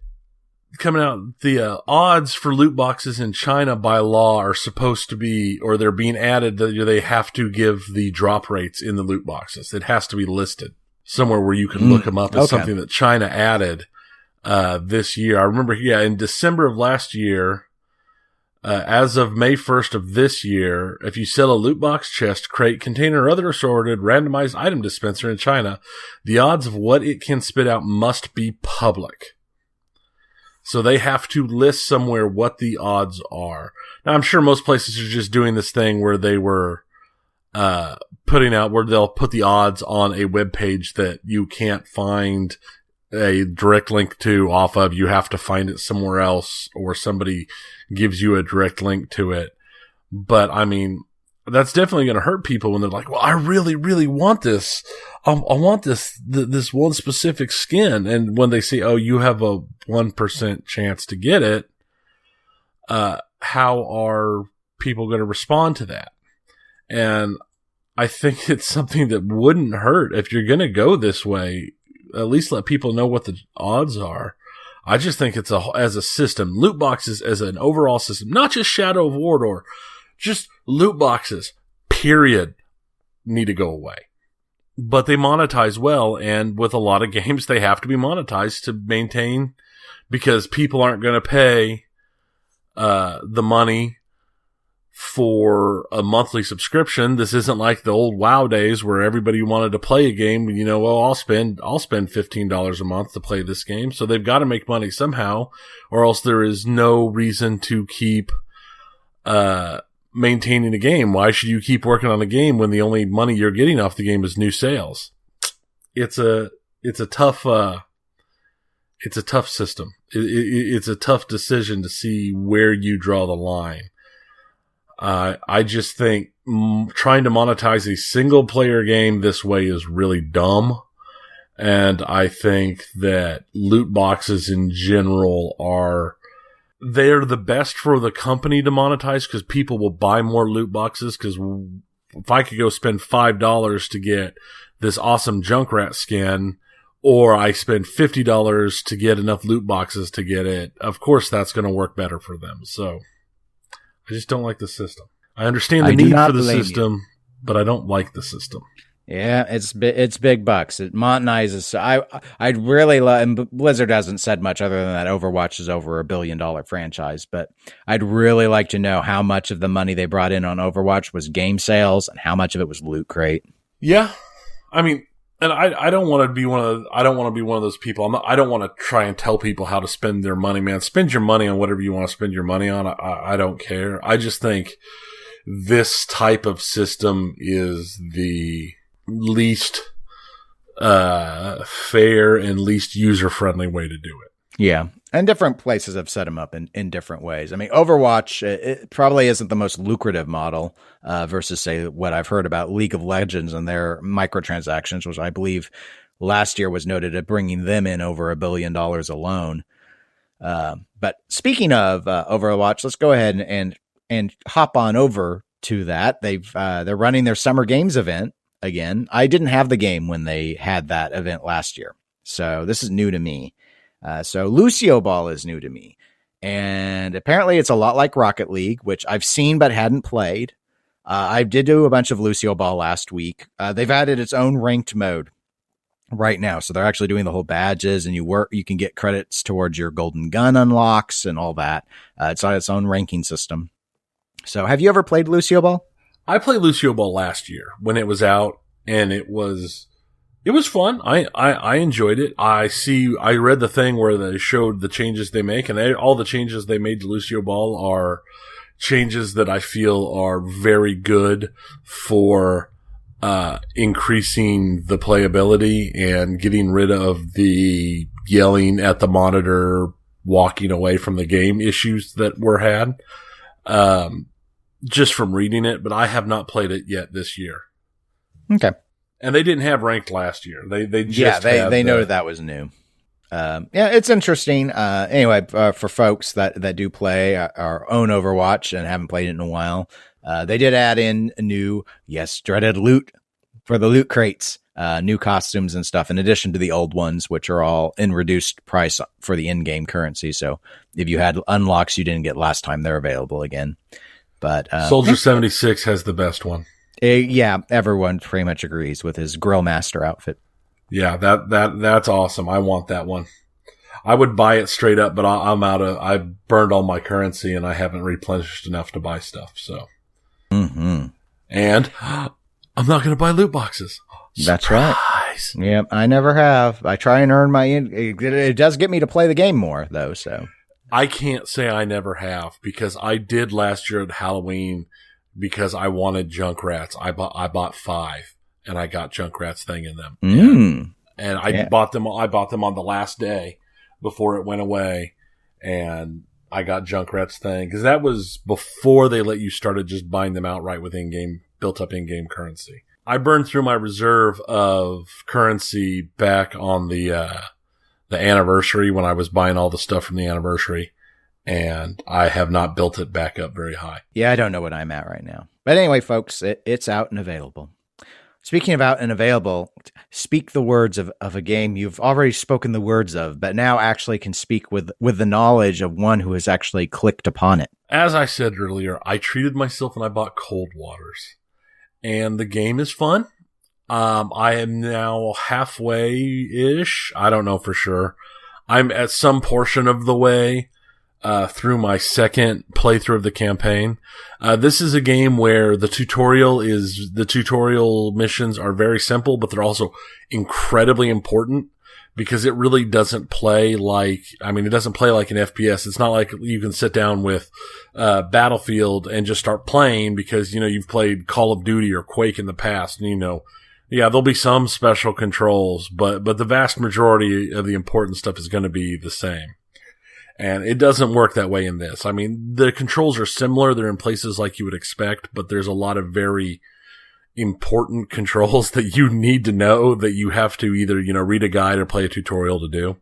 coming out. The odds for loot boxes in China by law are supposed to be, or they're being added. They have to give the drop rates in the loot boxes. It has to be listed somewhere where you can look them up as something that China added. This year. I remember, in December of last year, as of May 1st of this year, if you sell a loot box, chest, crate, container, or other assorted randomized item dispenser in China, the odds of what it can spit out must be public. So they have to list somewhere what the odds are. Now, I'm sure most places are just doing this thing where they were, putting out where they'll put the odds on a web page that you can't find a direct link to off of. You have to find it somewhere else, or somebody gives you a direct link to it. But I mean, that's definitely going to hurt people when they're like, well, I really, really want this. I want this one specific skin. And when they say, oh, you have a 1% chance to get it, how are people going to respond to that? And I think it's something that wouldn't hurt if you're going to go this way. At least let people know what the odds are. I just think it's as a system, loot boxes as an overall system, not just Shadow of Mordor, just loot boxes, period, need to go away. But they monetize well, and with a lot of games, they have to be monetized to maintain, because people aren't going to pay the money for a monthly subscription. This isn't like the old WoW days where everybody wanted to play a game. I'll spend $15 a month to play this game. So they've got to make money somehow, or else there is no reason to keep maintaining a game. Why should you keep working on a game when the only money you're getting off the game is new sales? It's a tough system. It's a tough decision to see where you draw the line. I just think trying to monetize a single player game this way is really dumb. And I think that loot boxes in general they're the best for the company to monetize because people will buy more loot boxes. Because if I could go spend $5 to get this awesome Junkrat skin, or I spend $50 to get enough loot boxes to get it, of course that's going to work better for them. So I just don't like the system. I understand the need for the system, but I don't like the system. Yeah, it's big bucks. It monetizes. I'd really love, and Blizzard hasn't said much other than that Overwatch is over $1 billion franchise, but I'd really like to know how much of the money they brought in on Overwatch was game sales and how much of it was Loot Crate. Yeah. I mean, and I don't want to be one of those people. I don't want to try and tell people how to spend their money, man. Spend your money on whatever you want to spend your money on. I don't care. I just think this type of system is the least fair and least user-friendly way to do it. Yeah, and different places have set them up in different ways. I mean, Overwatch, it probably isn't the most lucrative model versus, say, what I've heard about League of Legends and their microtransactions, which I believe last year was noted at bringing them in over $1 billion alone. But speaking of Overwatch, let's go ahead and hop on over to that. They're running their Summer Games event again. I didn't have the game when they had that event last year, so this is new to me. So Lucioball is new to me, and apparently it's a lot like Rocket League, which I've seen but hadn't played. I did do a bunch of Lucioball last week. They've added its own ranked mode right now, so they're actually doing the whole badges, and you can get credits towards your golden gun unlocks and all that. It's on its own ranking system. So have you ever played Lucioball? I played Lucioball last year when it was out, and it was fun. I enjoyed it. I read the thing where they showed the changes they make, and all the changes they made to Lucioball are changes that I feel are very good for increasing the playability and getting rid of the yelling at the monitor, walking away from the game issues that were had. Just from reading it, but I have not played it yet this year. Okay. And they didn't have ranked last year. They noted that was new. Yeah, it's interesting. Anyway, for folks that do play our own Overwatch and haven't played it in a while, they did add in a new, dreaded loot for the loot crates, new costumes and stuff, in addition to the old ones, which are all in reduced price for the in-game currency. So if you had unlocks you didn't get last time, they're available again. But Soldier 76 has the best one. Everyone pretty much agrees with his Grill Master outfit. Yeah, that's awesome. I want that one. I would buy it straight up, but I burned all my currency and I haven't replenished enough to buy stuff. So, and I'm not going to buy loot boxes. That's right. Yep, I never have. I try and earn my. It does get me to play the game more though. So. I can't say I never have, because I did last year at Halloween because I wanted Junkrats. I bought 5 and I got Junkrats thing in them. And I bought them on the last day before it went away, and I got Junkrats thing because that was before they let you started just buying them outright with built up in-game currency. I burned through my reserve of currency back on the anniversary when I was buying all the stuff from the anniversary, and I have not built it back up very high. Yeah, I don't know what I'm at right now. But anyway, folks, it's out and available. Speaking of out and available, speak the words of a game you've already spoken the words of, but now actually can speak with the knowledge of one who has actually clicked upon it. As I said earlier, I treated myself and I bought Cold Waters, and the game is fun. I am now halfway-ish. I don't know for sure. I'm at some portion of the way through my second playthrough of the campaign. This is a game where the tutorial missions are very simple, but they're also incredibly important because it really doesn't play like, it doesn't play like an FPS. It's not like you can sit down with Battlefield and just start playing because, you've played Call of Duty or Quake in the past, and yeah, there'll be some special controls, but the vast majority of the important stuff is going to be the same. And it doesn't work that way in this. The controls are similar. They're in places like you would expect, but there's a lot of very important controls that you need to know that you have to either, read a guide or play a tutorial to do.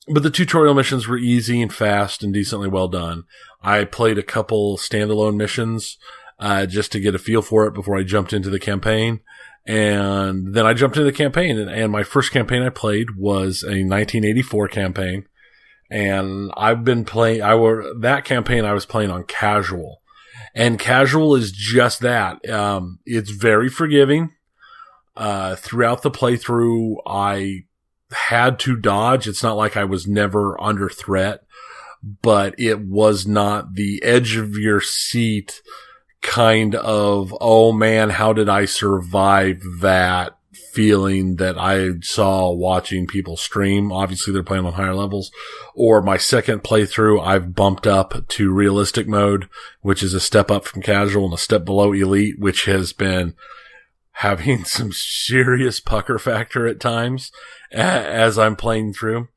But the tutorial missions were easy and fast and decently well done. I played a couple standalone missions, just to get a feel for it before I jumped into the campaign. And then I jumped into the campaign, and my first campaign I played was a 1984 campaign. And I've been playing, that campaign I was playing on casual. And casual is just that. It's very forgiving. Throughout the playthrough, I had to dodge. It's not like I was never under threat, but it was not the edge of your seat kind of, oh man, how did I survive that feeling that I saw watching people stream. Obviously they're playing on higher levels. Or my second playthrough, I've bumped up to realistic mode, which is a step up from casual and a step below elite, which has been having some serious pucker factor at times as I'm playing through.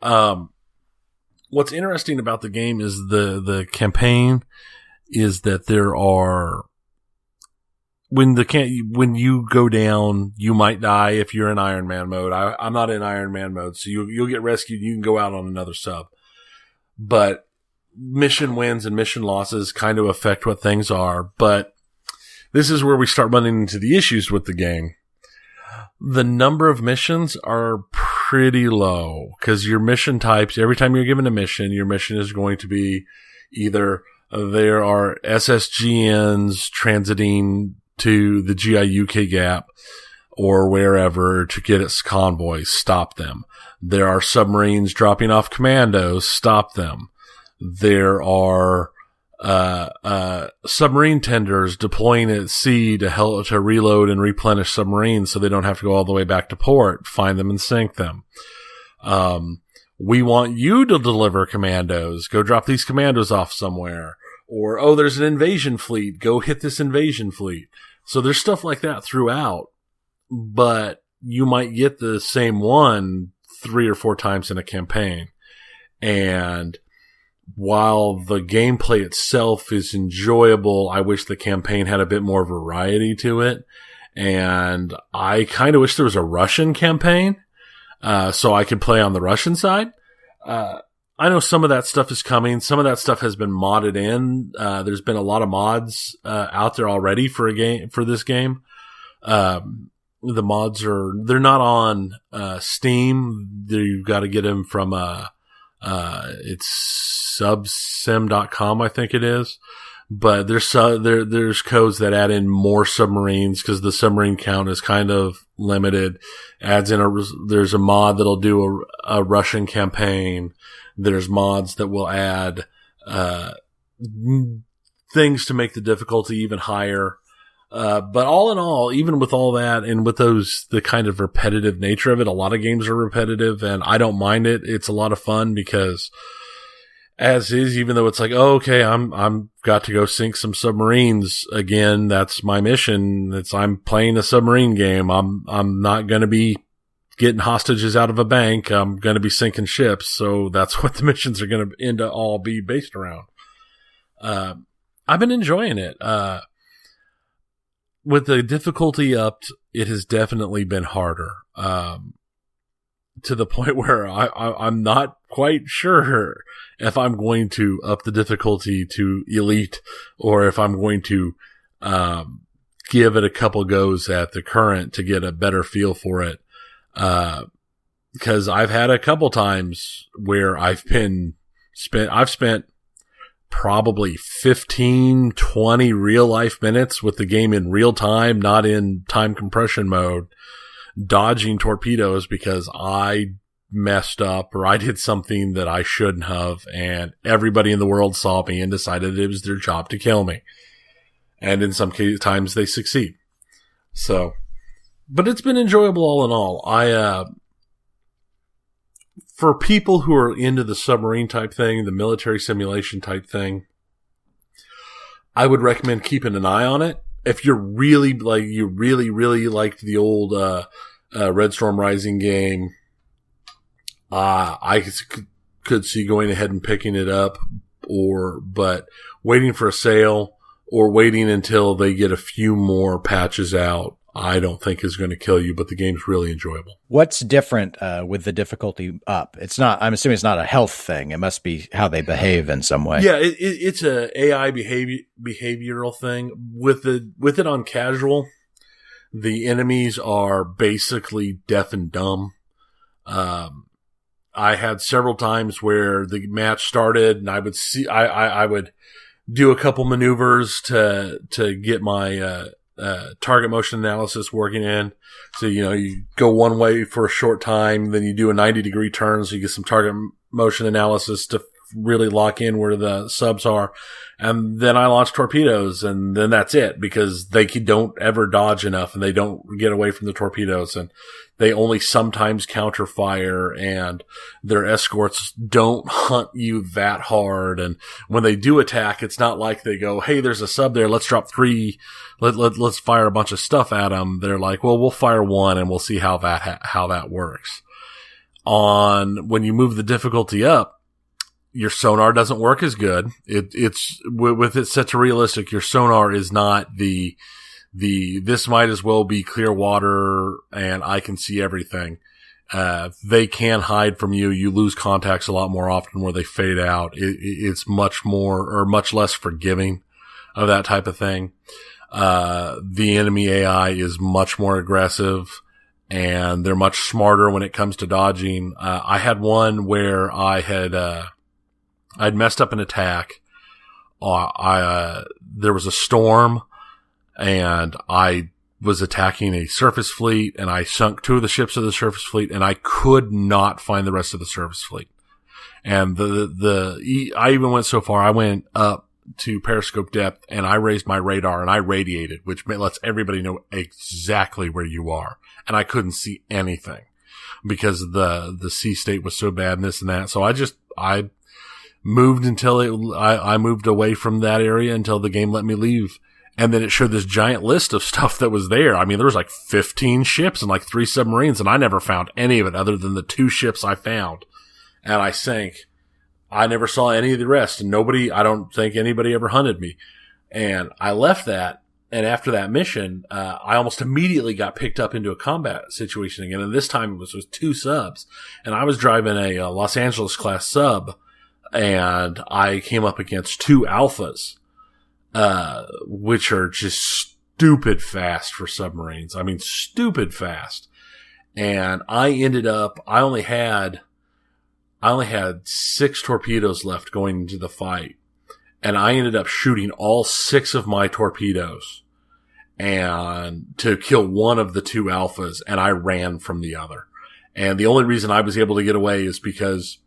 What's interesting about the game is the campaign is that there are, when you go down, you might die if you're in Iron Man mode. I'm not in Iron Man mode, so you'll get rescued. You can go out on another sub. But mission wins and mission losses kind of affect what things are. But this is where we start running into the issues with the game. The number of missions are pretty low because your mission types, every time you're given a mission, your mission is going to be either there are SSGNs transiting to the GI-UK gap or wherever to get its convoys, stop them. There are submarines dropping off commandos, stop them. There are submarine tenders deploying at sea to help to reload and replenish submarines so they don't have to go all the way back to port, find them and sink them. We want you to deliver commandos. Go drop these commandos off somewhere. Or, oh, there's an invasion fleet. Go hit this invasion fleet. So there's stuff like that throughout, but you might get the same one 3 or 4 times in a campaign. And while the gameplay itself is enjoyable, I wish the campaign had a bit more variety to it. And I kind of wish there was a Russian campaign, so I could play on the Russian side. I know some of that stuff is coming. Some of that stuff has been modded in. There's been a lot of mods out there already for this game. The mods they're not on Steam. You've got to get them from it's subsim.com, I think it is. But there's codes that add in more submarines because the submarine count is kind of limited. Adds in there's a mod that'll do a Russian campaign. There's mods that will add things to make the difficulty even higher. But all in all, even with all that and with the kind of repetitive nature of it, a lot of games are repetitive and I don't mind it. It's a lot of fun because as is, even though it's like, oh, okay, I'm got to go sink some submarines again. That's my mission. I'm playing a submarine game. I'm not going to be getting hostages out of a bank. I'm going to be sinking ships. So that's what the missions are going to end up all be based around. I've been enjoying it. With the difficulty upped, it has definitely been harder. To the point where I'm not quite sure if I'm going to up the difficulty to elite or if I'm going to, give it a couple goes at the current to get a better feel for it. Because I've had a couple times where I've spent probably 15, 20 real life minutes with the game in real time, not in time compression mode, dodging torpedoes because I messed up or I did something that I shouldn't have, and everybody in the world saw me and decided it was their job to kill me. And in some times they succeed. So, but it's been enjoyable all in all. For people who are into the submarine type thing, the military simulation type thing, I would recommend keeping an eye on it. If you're really really liked the old Red Storm Rising game, I could see going ahead and picking it up, but waiting for a sale or waiting until they get a few more patches out I don't think is going to kill you, but the game's really enjoyable. What's different with the difficulty up? It's not. I'm assuming it's not a health thing. It must be how they behave in some way. Yeah, it's a AI behavioral thing. With it on casual, the enemies are basically deaf and dumb. I had several times where the match started, and I would do a couple maneuvers to get my target motion analysis working in. So, you go one way for a short time, then you do a 90-degree turn, so you get some target motion analysis to really lock in where the subs are. And then I launch torpedoes, and then that's it, because they don't ever dodge enough, and they don't get away from the torpedoes, and they only sometimes counter fire, and their escorts don't hunt you that hard. And when they do attack, it's not like they go, hey, there's a sub there, let's drop 3, let's fire a bunch of stuff at them. They're like, well, we'll fire 1 and we'll see how that works. When you move the difficulty up, your sonar doesn't work as good. It's with it set to realistic, your sonar is not this might as well be clear water and I can see everything. They can hide from you. You lose contacts a lot more often where they fade out. It's much less forgiving of that type of thing. The enemy AI is much more aggressive, and they're much smarter when it comes to dodging. I had one where I'd messed up an attack. There was a storm, and I was attacking a surface fleet, and I sunk 2 of the ships of the surface fleet, and I could not find the rest of the surface fleet. And I even went so far, I went up to periscope depth, and I raised my radar, and I radiated, which lets everybody know exactly where you are. And I couldn't see anything because the sea state was so bad and this and that. So I moved until I moved away from that area until the game let me leave. And then it showed this giant list of stuff that was there. I mean, there was like 15 ships and like 3 submarines, and I never found any of it other than the 2 ships I found. And I sank. I never saw any of the rest, and I don't think anybody ever hunted me. And I left that, and after that mission, I almost immediately got picked up into a combat situation again, and this time it was with 2 subs. And I was driving a Los Angeles class sub, and I came up against 2 alphas, which are just stupid fast for submarines. I mean, stupid fast. And I only had 6 torpedoes left going into the fight. And I ended up shooting all 6 of my torpedoes and to kill one of the 2 alphas, and I ran from the other. And the only reason I was able to get away is because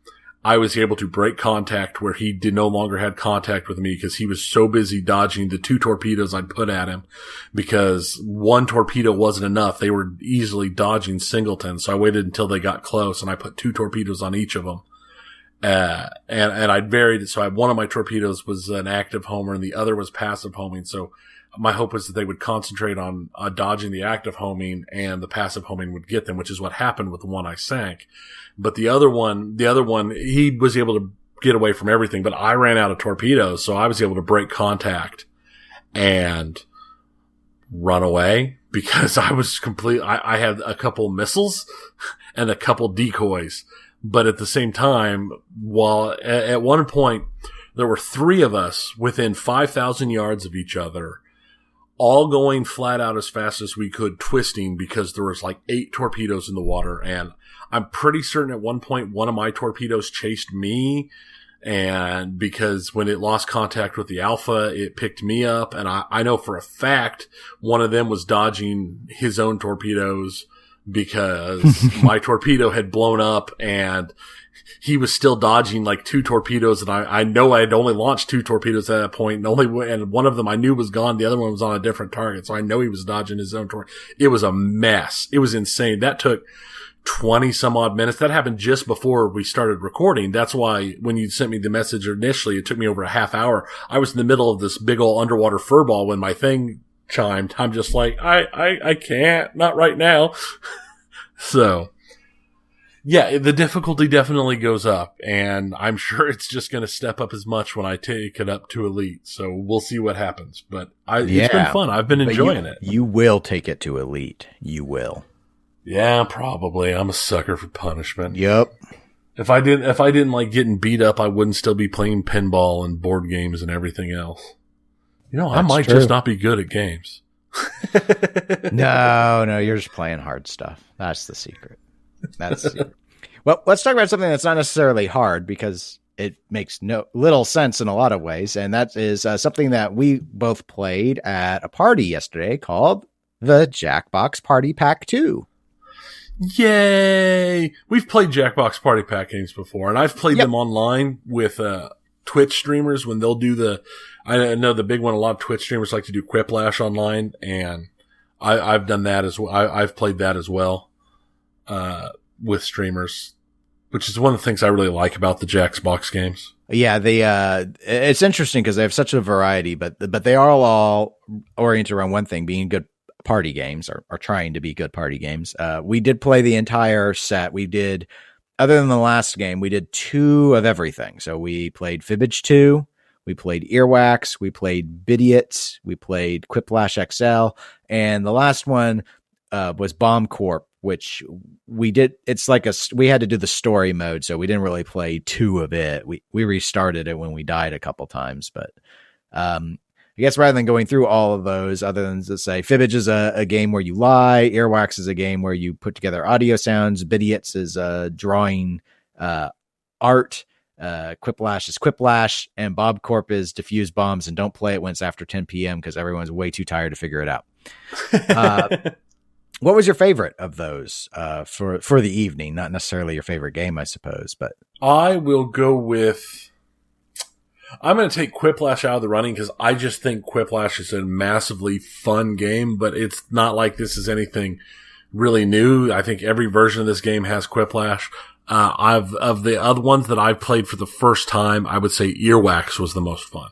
I was able to break contact where he no longer had contact with me, because he was so busy dodging the 2 torpedoes I'd put at him, because 1 torpedo wasn't enough. They were easily dodging singletons. So I waited until they got close, and I put 2 torpedoes on each of them. And I varied it. So one of my torpedoes was an active homer and the other was passive homing. So my hope was that they would concentrate on dodging the active homing, and the passive homing would get them, which is what happened with the one I sank. But the other one, he was able to get away from everything, but I ran out of torpedoes. So I was able to break contact and run away, because I was I had a couple missiles and a couple decoys. But at the same time, while at one point there were 3 of us within 5,000 yards of each other, all going flat out as fast as we could, twisting, because there was like 8 torpedoes in the water. And I'm pretty certain at one point one of my torpedoes chased me, and because when it lost contact with the alpha, it picked me up. And I know for a fact one of them was dodging his own torpedoes, because my torpedo had blown up and he was still dodging like 2 torpedoes. And I know I had only launched 2 torpedoes at that point, and one of them I knew was gone. The other one was on a different target. So I know he was dodging his own torpedo. It was a mess. It was insane. That took 20 some odd minutes. That happened just before we started recording. That's why when you sent me the message initially, it took me over a half hour. I was in the middle of this big old underwater furball when my thing chimed. I'm just like, I can't, not right now. So Yeah, the difficulty definitely goes up, and I'm sure it's just going to step up as much when I take it up to Elite. So we'll see what happens. But it's been fun. I've been enjoying it. You will take it to Elite. You will. Yeah, probably. I'm a sucker for punishment. Yep. If I didn't like getting beat up, I wouldn't still be playing pinball and board games and everything else. I might just not be good at games. No, you're just playing hard stuff. That's the secret. Well, let's talk about something that's not necessarily hard because it makes little sense in a lot of ways. And that is something that we both played at a party yesterday called the Jackbox Party Pack 2. Yay! We've played Jackbox Party Pack games before, and I've played them online with Twitch streamers when they'll do I know the big one, a lot of Twitch streamers like to do Quiplash online, and I've done that as well. I've played that as well. With streamers, which is one of the things I really like about the Jackbox games. Yeah, it's interesting because they have such a variety, but they are all oriented around one thing, being good party games or trying to be good party games. We did play the entire set. We did, other than the last game, we did 2 of everything. So we played Fibbage 2, we played Earwax, we played Bidiots, we played Quiplash XL, and the last one was Bomb Corp, which we did. It's like we had to do the story mode, so we didn't really play 2 of it. We restarted it when we died a couple times, but I guess rather than going through all of those, other than to say Fibbage is a game where you lie, Earwax is a game where you put together audio sounds, Bidiots is drawing art, Quiplash is Quiplash, and Bob Corp is diffuse bombs and don't play it when it's after 10 p.m. because everyone's way too tired to figure it out. What was your favorite of those for the evening? Not necessarily your favorite game, I suppose, but I will go with. I'm going to take Quiplash out of the running because I just think Quiplash is a massively fun game, but it's not like this is anything really new. I think every version of this game has Quiplash. Of the other ones that I've played for the first time, I would say Earwax was the most fun.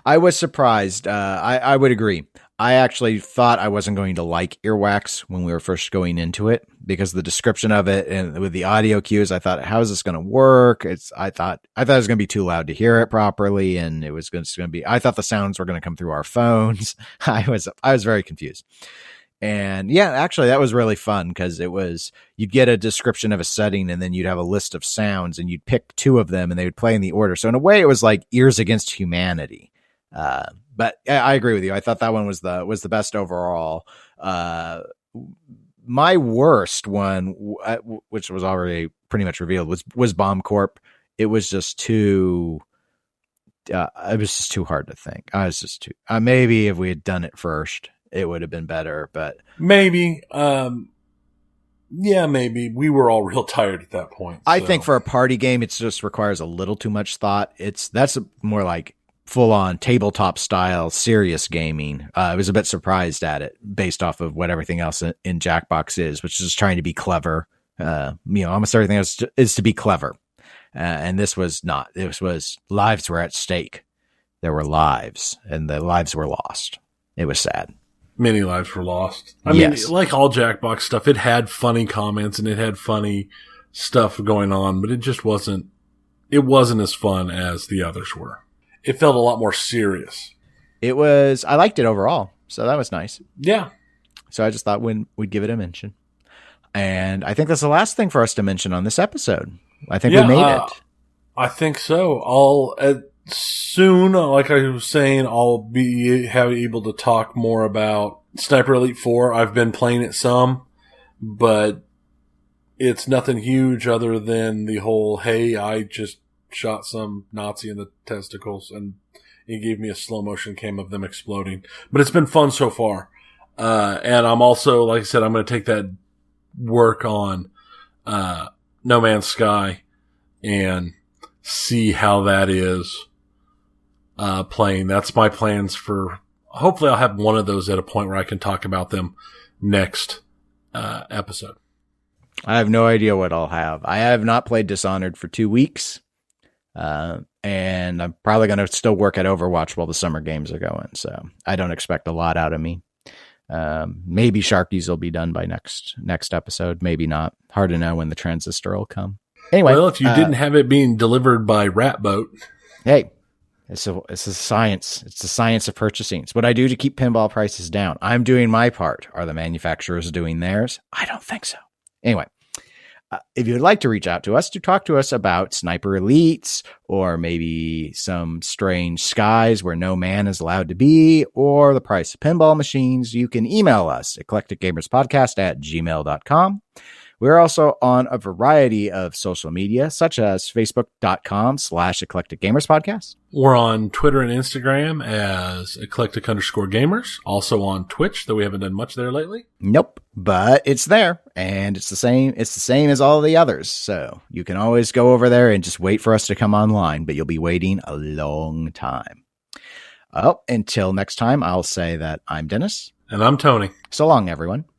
I was surprised. I would agree. I actually thought I wasn't going to like Earwax when we were first going into it because the description of it and with the audio cues, I thought, how is this going to work? I thought it was going to be too loud to hear it properly. And it was going to be, I thought the sounds were going to come through our phones. I was very confused. And yeah, actually that was really fun because you'd get a description of a setting and then you'd have a list of sounds and you'd pick 2 of them and they would play in the order. So in a way it was like Ears Against Humanity. But I agree with you. I thought that one was the best overall. My worst one, which was already pretty much revealed, was Bomb Corp. It was just too. It was just too hard to think. I was just too. Maybe if we had done it first, it would have been better. But maybe. Yeah, maybe. We were all real tired at that point. I think for a party game, it just requires a little too much thought. That's more like full-on tabletop style serious gaming. I was a bit surprised at it based off of what everything else in Jackbox is, which is just trying to be clever. Almost everything else is to be clever. And this was not. This was lives were at stake. There were lives, and the lives were lost. It was sad. Many lives were lost. I mean, like all Jackbox stuff, it had funny comments and it had funny stuff going on, but it just wasn't as fun as the others were. It felt a lot more serious. I liked it overall, so that was nice. Yeah. So I just thought we'd give it a mention. And I think that's the last thing for us to mention on this episode. I think we made it. I think so. Soon, like I was saying, I'll be able to talk more about Sniper Elite 4. I've been playing it some, but it's nothing huge other than the whole, hey, I just shot some Nazi in the testicles, and he gave me a slow motion cam of them exploding. But it's been fun so far. And I'm also, like I said, I'm going to take that work on No Man's Sky and see how that is playing. That's my plans for. Hopefully, I'll have one of those at a point where I can talk about them next episode. I have no idea what I'll have. I have not played Dishonored for 2 weeks. And I'm probably going to still work at Overwatch while the summer games are going. So I don't expect a lot out of me. Maybe Sharkies will be done by next episode. Maybe not. Hard to know when the transistor will come. Anyway. Well, if you didn't have it being delivered by rat boat. Hey, it's a science. It's the science of purchasing. It's what I do to keep pinball prices down. I'm doing my part. Are the manufacturers doing theirs? I don't think so. Anyway. If you'd like to reach out to us to talk to us about Sniper Elites or maybe some strange skies where no man is allowed to be or the price of pinball machines, you can email us, eclecticgamerspodcast@gmail.com. We're also on a variety of social media, such as facebook.com/eclecticgamerspodcast. We're on Twitter and Instagram as eclectic_gamers. Also on Twitch, though we haven't done much there lately. Nope, but it's there, and it's the same as all the others. So you can always go over there and just wait for us to come online, but you'll be waiting a long time. Oh, until next time, I'll say that I'm Dennis. And I'm Tony. So long, everyone.